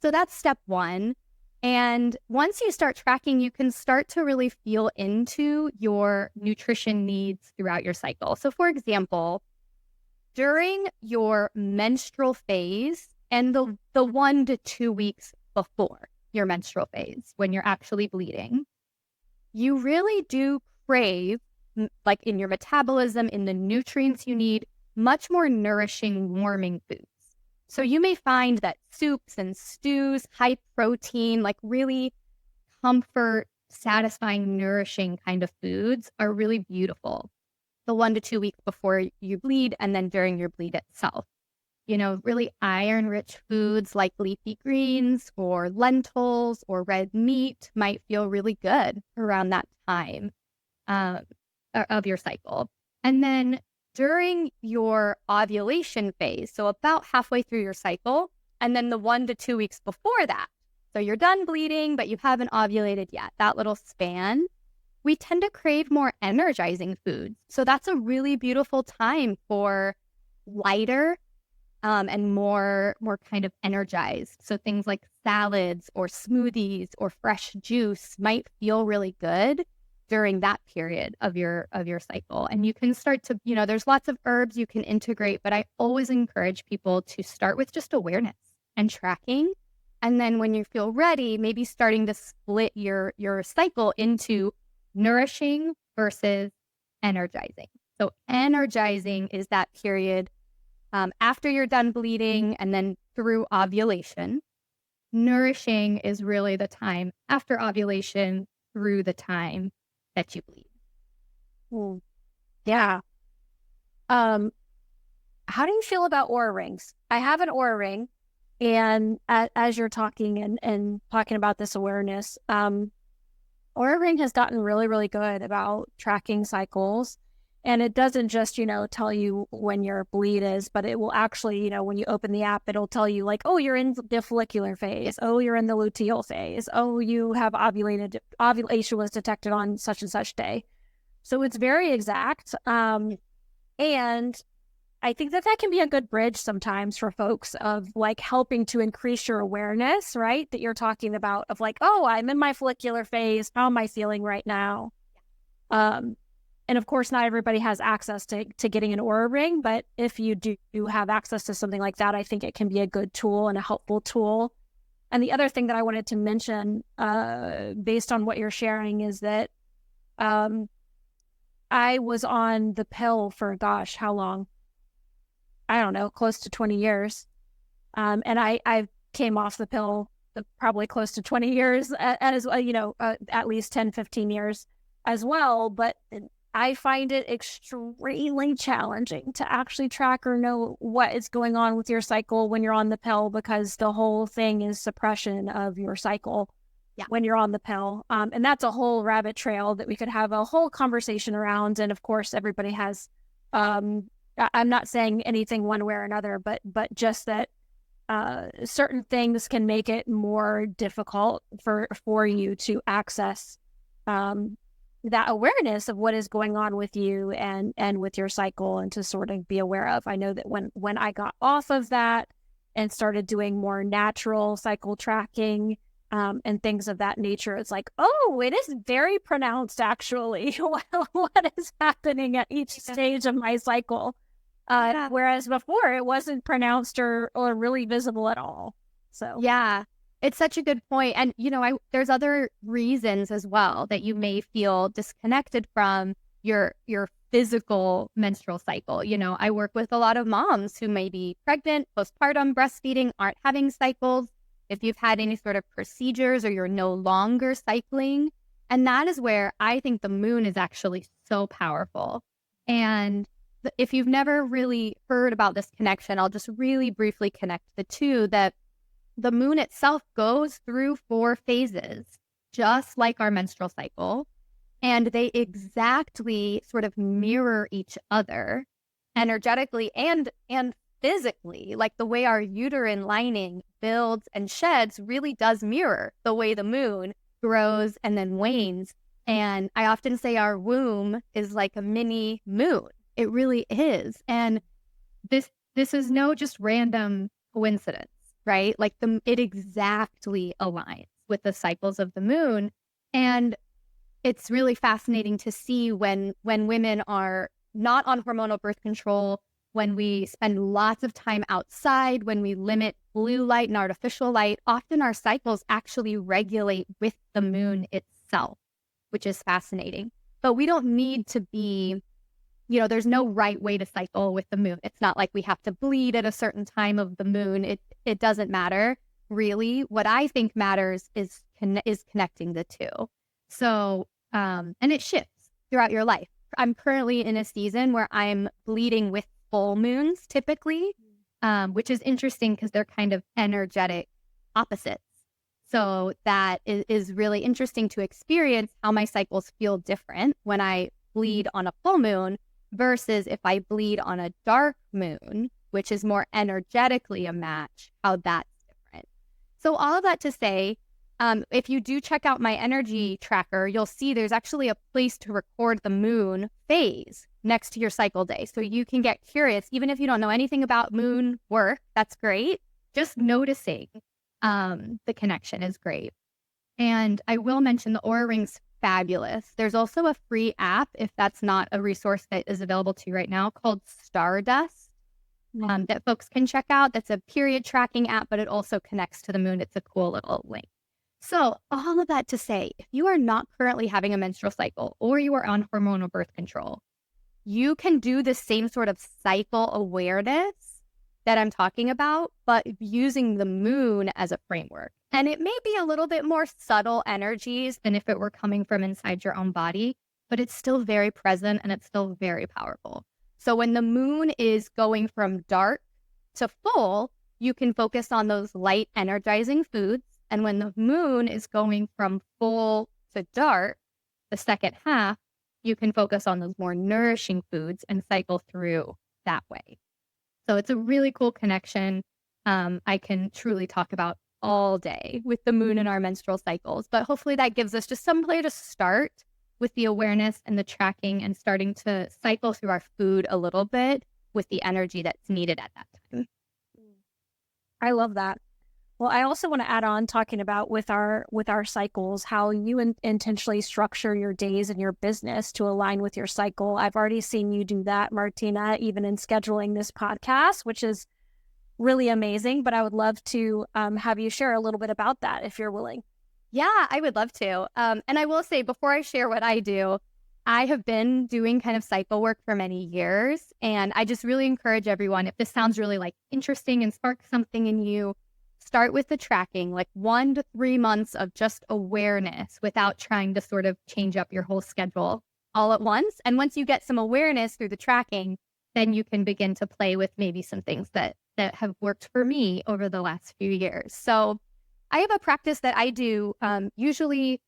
So that's step one. And once you start tracking, you can start to really feel into your nutrition needs throughout your cycle. So for example, during your menstrual phase and the 1 to 2 weeks before your menstrual phase, when you're actually bleeding, you really do crave, like in your metabolism, in the nutrients you need, much more nourishing, warming foods. So you may find that soups and stews, high protein, like really comfort, satisfying, nourishing kind of foods are really beautiful the 1 to 2 weeks before you bleed and then during your bleed itself. You know, really iron-rich foods like leafy greens or lentils or red meat might feel really good around that time of your cycle. And then during your ovulation phase, so about halfway through your cycle, and then the 1 to 2 weeks before that, so you're done bleeding, but you haven't ovulated yet, that little span, we tend to crave more energizing foods. So that's a really beautiful time for lighter and more kind of energized. So things like salads or smoothies or fresh juice might feel really good during that period of your cycle. And you can start to, you know, there's lots of herbs you can integrate, but I always encourage people to start with just awareness and tracking. And then when you feel ready, maybe starting to split your cycle into nourishing versus energizing. So energizing is that period after you're done bleeding and then through ovulation. Nourishing is really the time after ovulation through the time that you bleed. Mm. Yeah. How do you feel about Oura rings? I have an Oura ring, and as you're talking and talking about this awareness, Oura ring has gotten really, really good about tracking cycles. And it doesn't just, tell you when your bleed is, but it will actually, when you open the app, it'll tell you like, oh, you're in the follicular phase. Oh, you're in the luteal phase. Oh, you have ovulated. Ovulation was detected on such and such day. So it's very exact. And I think that can be a good bridge sometimes for folks of like helping to increase your awareness, right? That you're talking about of like, oh, I'm in my follicular phase. How am I feeling right now? And of course, not everybody has access to getting an Oura ring, but if you do have access to something like that, I think it can be a good tool and a helpful tool. And the other thing that I wanted to mention, based on what you're sharing, is that I was on the pill for, how long? I don't know, close to 20 years. And I came off the pill probably close to 20 years, as at least 10, 15 years as well. But I find it extremely challenging to actually track or know what is going on with your cycle when you're on the pill, because the whole thing is suppression of your cycle when you're on the pill. And that's a whole rabbit trail that we could have a whole conversation around. And of course, everybody has, I'm not saying anything one way or another, but just that certain things can make it more difficult for you to access that awareness of what is going on with you and with your cycle, and to sort of be aware of. I know that when I got off of that and started doing more natural cycle tracking, and things of that nature. It's like, oh, it is very pronounced actually what is happening at each stage of my cycle. Whereas before it wasn't pronounced or really visible at all. So yeah, it's such a good point. And, there's other reasons as well that you may feel disconnected from your physical menstrual cycle. I work with a lot of moms who may be pregnant, postpartum, breastfeeding, aren't having cycles. If you've had any sort of procedures or you're no longer cycling. And that is where I think the moon is actually so powerful. And if you've never really heard about this connection, I'll just really briefly connect the two, that the moon itself goes through 4 phases, just like our menstrual cycle. And they exactly sort of mirror each other energetically and physically. Like the way our uterine lining builds and sheds really does mirror the way the moon grows and then wanes. And I often say our womb is like a mini moon. It really is. And this is no just random coincidence, right? Like it exactly aligns with the cycles of the moon. And it's really fascinating to see when women are not on hormonal birth control, when we spend lots of time outside, when we limit blue light and artificial light, often our cycles actually regulate with the moon itself, which is fascinating. But we don't need to be, there's no right way to cycle with the moon. It's not like we have to bleed at a certain time of the moon. It doesn't matter, really. What I think matters is connecting the two. So, and it shifts throughout your life. I'm currently in a season where I'm bleeding with full moons typically, which is interesting because they're kind of energetic opposites. So that is really interesting to experience how my cycles feel different when I bleed on a full moon versus if I bleed on a dark moon, which is more energetically a match, how that's different. So all of that to say, if you do check out my energy tracker, you'll see there's actually a place to record the moon phase next to your cycle day. So you can get curious, even if you don't know anything about moon work, that's great. Just noticing the connection is great. And I will mention the Aura Ring's fabulous. There's also a free app, if that's not a resource that is available to you right now, called Stardust. That folks can check out. That's a period tracking app, but it also connects to the moon. It's a cool little link. So all of that to say, if you are not currently having a menstrual cycle or you are on hormonal birth control, you can do the same sort of cycle awareness that I'm talking about, but using the moon as a framework. And it may be a little bit more subtle energies than if it were coming from inside your own body, but it's still very present and it's still very powerful. So when the moon is going from dark to full, you can focus on those light energizing foods. And when the moon is going from full to dark, the second half, you can focus on those more nourishing foods and cycle through that way. So it's a really cool connection. I can truly talk about all day with the moon and our menstrual cycles, but hopefully that gives us just some place to start with the awareness and the tracking and starting to cycle through our food a little bit with the energy that's needed at that time. I love that. Well, I also want to add on talking about with our cycles, how you intentionally structure your days and your business to align with your cycle. I've already seen you do that, Martina, even in scheduling this podcast, which is really amazing. But I would love to have you share a little bit about that if you're willing. Yeah, I would love to. And I will say, before I share what I do, I have been doing kind of cycle work for many years. And I just really encourage everyone, if this sounds really like interesting and sparks something in you, start with the tracking, like 1 to 3 months of just awareness without trying to sort of change up your whole schedule all at once. And once you get some awareness through the tracking, then you can begin to play with maybe some things that have worked for me over the last few years. So I have a practice that I do usually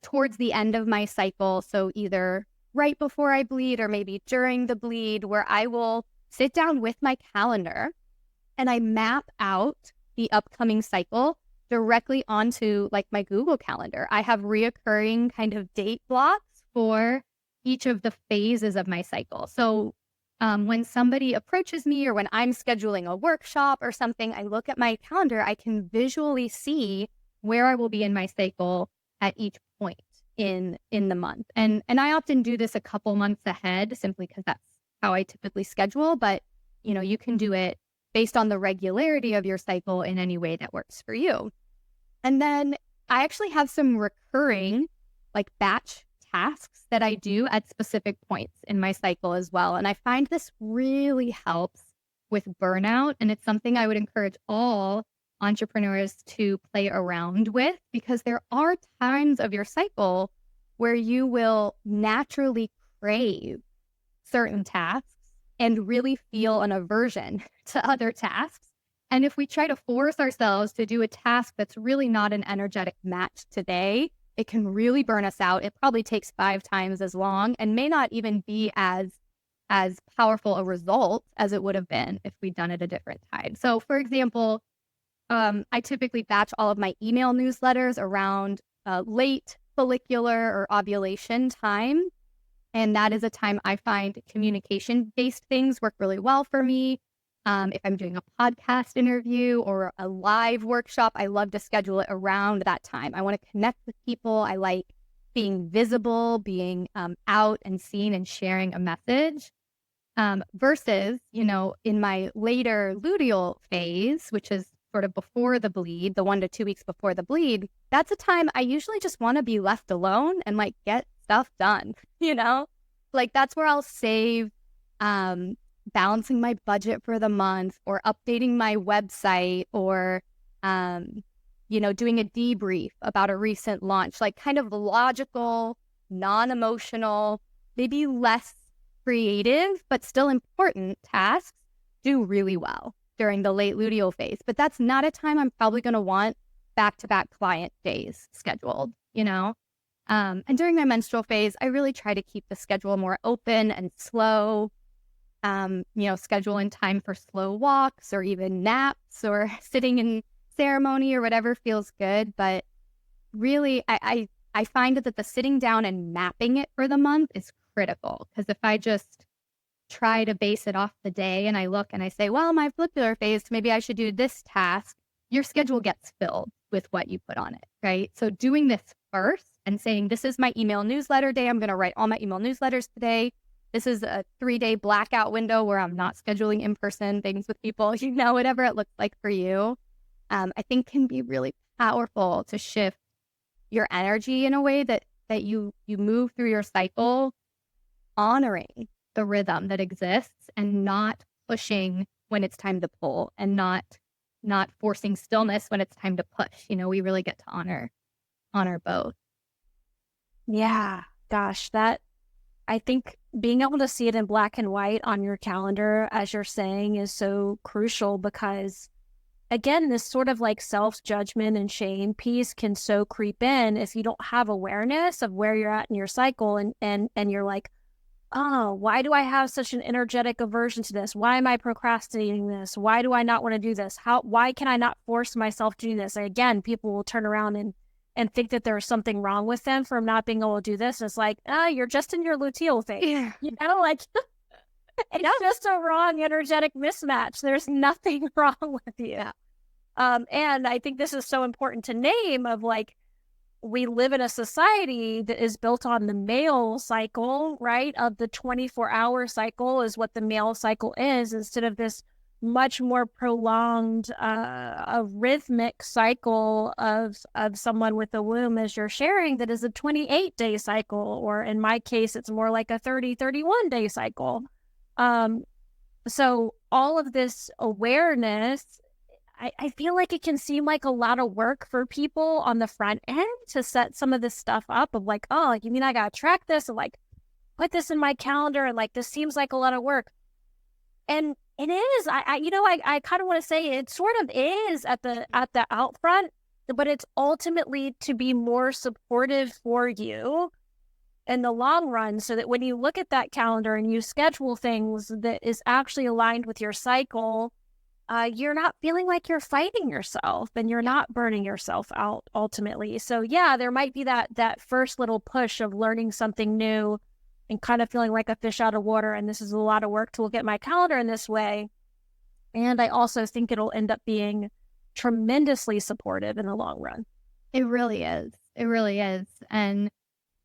towards the end of my cycle. So either right before I bleed or maybe during the bleed, where I will sit down with my calendar and I map out the upcoming cycle directly onto like my Google Calendar. I have reoccurring kind of date blocks for each of the phases of my cycle. So when somebody approaches me or when I'm scheduling a workshop or something, I look at my calendar, I can visually see where I will be in my cycle at each point in the month. And I often do this a couple months ahead simply because that's how I typically schedule. But, you can do it based on the regularity of your cycle in any way that works for you. And then I actually have some recurring like batch tasks that I do at specific points in my cycle as well. And I find this really helps with burnout. And it's something I would encourage all entrepreneurs to play around with, because there are times of your cycle where you will naturally crave certain tasks and really feel an aversion to other tasks. And if we try to force ourselves to do a task that's really not an energetic match today, it can really burn us out. It probably takes 5 times as long and may not even be as powerful a result as it would have been if we'd done it a different time. So for example, I typically batch all of my email newsletters around late follicular or ovulation time. And that is a time I find communication-based things work really well for me. If I'm doing a podcast interview or a live workshop, I love to schedule it around that time. I want to connect with people. I like being visible, being out and seen and sharing a message. Versus, in my later luteal phase, which is sort of before the bleed, the 1 to 2 weeks before the bleed, that's a time I usually just want to be left alone and like get stuff done, like that's where I'll save, balancing my budget for the month or updating my website or, doing a debrief about a recent launch, like kind of logical, non-emotional, maybe less creative, but still important tasks do really well during the late luteal phase. But that's not a time I'm probably going to want back-to-back client days scheduled, And during my menstrual phase, I really try to keep the schedule more open and slow, schedule in time for slow walks or even naps or sitting in ceremony or whatever feels good. But really, I find that the sitting down and mapping it for the month is critical, because if I just try to base it off the day and I look and I say, well, my follicular phase, maybe I should do this task, your schedule gets filled with what you put on it, right? So doing this first and saying, this is my email newsletter day. I'm going to write all my email newsletters today. This is a 3-day blackout window where I'm not scheduling in-person things with people, whatever it looks like for you, I think can be really powerful to shift your energy in a way that you move through your cycle honoring the rhythm that exists and not pushing when it's time to pull, and not forcing stillness when it's time to push. We really get to honor both. Yeah, gosh, that I think being able to see it in black and white on your calendar, as you're saying, is so crucial, because again, this sort of like self-judgment and shame piece can so creep in if you don't have awareness of where you're at in your cycle, and you're like, oh, why do I have such an energetic aversion to this? Why am I procrastinating this? Why do I not want to do this? Why can I not force myself to do this? And again, people will turn around and think that there's something wrong with them for not being able to do this. It's like, you're just in your luteal phase. Yeah. Like it's just a wrong energetic mismatch. There's nothing wrong with you. Yeah. And I think this is so important to name, of like, we live in a society that is built on the male cycle, right? Of the 24-hour cycle is what the male cycle is, instead of this much more prolonged, a rhythmic cycle of someone with a womb, as you're sharing, that is a 28-day cycle, or in my case, it's more like a 31-day cycle. So all of this awareness, I feel like it can seem like a lot of work for people on the front end to set some of this stuff up, of like, oh, you mean I gotta track this and like put this in my calendar, and like this seems like a lot of work. And it is. I kind of want to say it sort of is at the out front, but it's ultimately to be more supportive for you in the long run, so that when you look at that calendar and you schedule things that is actually aligned with your cycle, you're not feeling like you're fighting yourself, and you're not burning yourself out ultimately. So yeah, there might be that first little push of learning something new and kind of feeling like a fish out of water, and this is a lot of work to look at my calendar in this way. And I also think it'll end up being tremendously supportive in the long run. It really is. It really is. And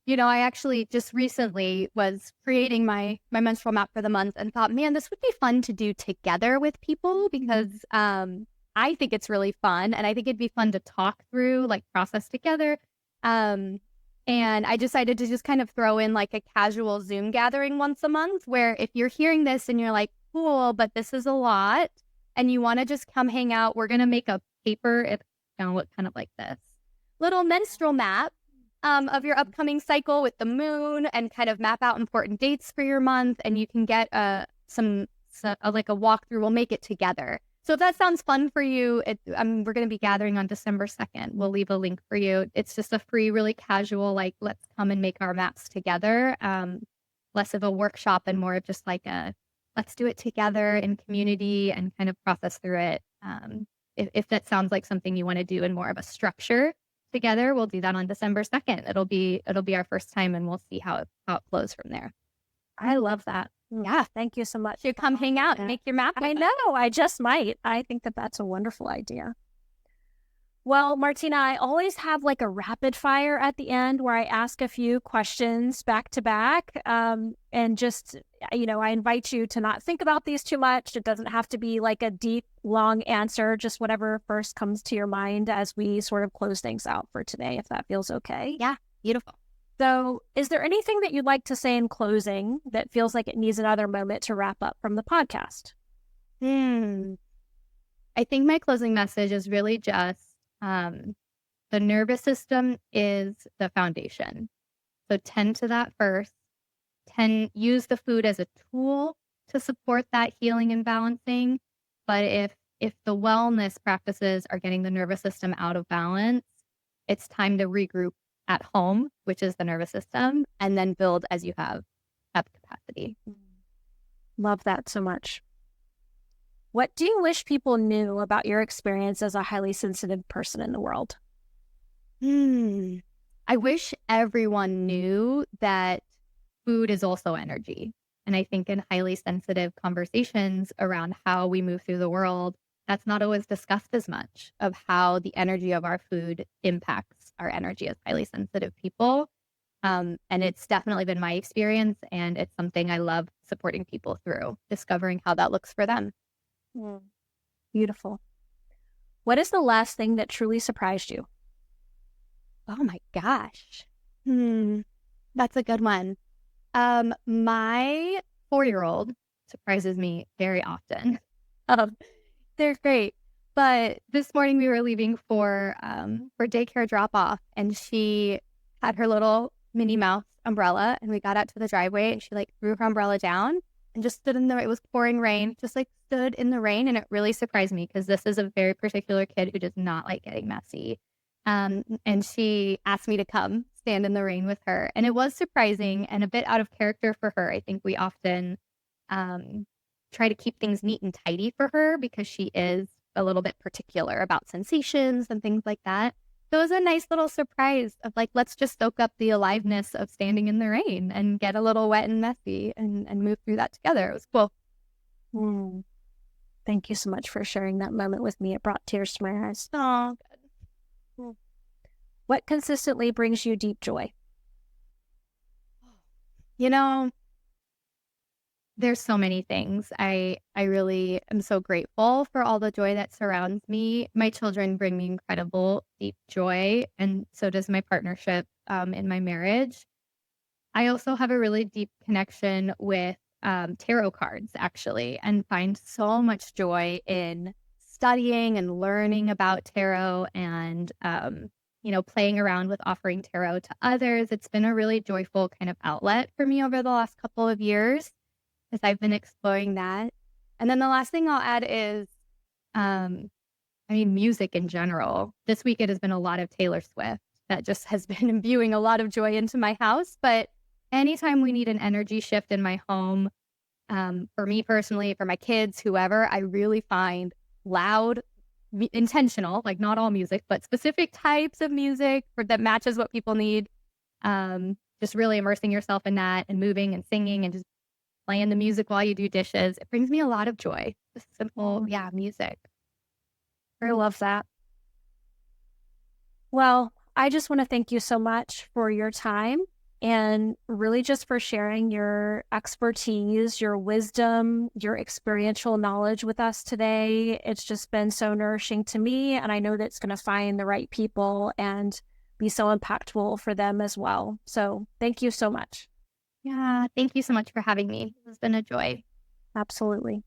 I actually just recently was creating my menstrual map for the month and thought, man, this would be fun to do together with people because I think it's really fun and I think it'd be fun to talk through, like process together. Um, and I decided to just kind of throw in like a casual Zoom gathering once a month where if you're hearing this and you're like, cool, but this is a lot and you want to just come hang out, we're going to make a paper. It's going to look kind of like this little menstrual map of your upcoming cycle with the moon and kind of map out important dates for your month. And you can get like a walkthrough. We'll make it together. So if that sounds fun for you, we're going to be gathering on December 2nd. We'll leave a link for you. It's just a free, really casual, like, let's come and make our maps together. Less of a workshop and more of just like let's do it together in community and kind of process through it. If that sounds like something you want to do in more of a structure together, we'll do that on December 2nd. It'll be our first time and we'll see how it flows from there. I love that. Yeah. Thank you so much. You come hang out and make your map. I know. I just might. I think that that's a wonderful idea. Well, Martina, I always have like a rapid fire at the end where I ask a few questions back to back. And just, I invite you to not think about these too much. It doesn't have to be like a deep, long answer, just whatever first comes to your mind as we sort of close things out for today, if that feels okay. Yeah, beautiful. So is there anything that you'd like to say in closing that feels like it needs another moment to wrap up from the podcast? I think my closing message is really just the nervous system is the foundation. So tend to that first. Use the food as a tool to support that healing and balancing. But if the wellness practices are getting the nervous system out of balance, it's time to regroup at home, which is the nervous system, and then build as you have capacity. Love that so much. What do you wish people knew about your experience as a highly sensitive person in the world? I wish everyone knew that food is also energy. And I think in highly sensitive conversations around how we move through the world, that's not always discussed as much of how the energy of our food impacts our energy as highly sensitive people. And it's definitely been my experience. And it's something I love supporting people through, discovering how that looks for them. Beautiful. What is the last thing that truly surprised you? Oh my gosh. That's a good one. My 4-year-old surprises me very often. They're great. But this morning we were leaving for daycare drop off and she had her little Minnie Mouse umbrella and we got out to the driveway and she like threw her umbrella down and just stood in it was pouring rain, just like stood in the rain. And it really surprised me because this is a very particular kid who does not like getting messy. And she asked me to come stand in the rain with her. And it was surprising and a bit out of character for her. I think we often try to keep things neat and tidy for her because she is a little bit particular about sensations and things like that. So it was a nice little surprise of like, let's just soak up the aliveness of standing in the rain and get a little wet and messy and move through that together. It was cool. Thank you so much for sharing that moment with me. It brought tears to my eyes. Oh, good. What consistently brings you deep joy? There's so many things. I really am so grateful for all the joy that surrounds me. My children bring me incredible deep joy, and so does my partnership in my marriage. I also have a really deep connection with tarot cards, actually, and find so much joy in studying and learning about tarot and playing around with offering tarot to others. It's been a really joyful kind of outlet for me over the last couple of years as I've been exploring that. And then the last thing I'll add is, music in general. This week it has been a lot of Taylor Swift that just has been imbuing a lot of joy into my house. But anytime we need an energy shift in my home, for me personally, for my kids, whoever, I really find loud, intentional, like not all music, but specific types of music that matches what people need. Just really immersing yourself in that and moving and singing and just playing the music while you do dishes. It brings me a lot of joy. Just simple, music. I love that. Well, I just want to thank you so much for your time and really just for sharing your expertise, your wisdom, your experiential knowledge with us today. It's just been so nourishing to me, and I know that it's going to find the right people and be so impactful for them as well. So thank you so much. Yeah, thank you so much for having me. This has been a joy. Absolutely.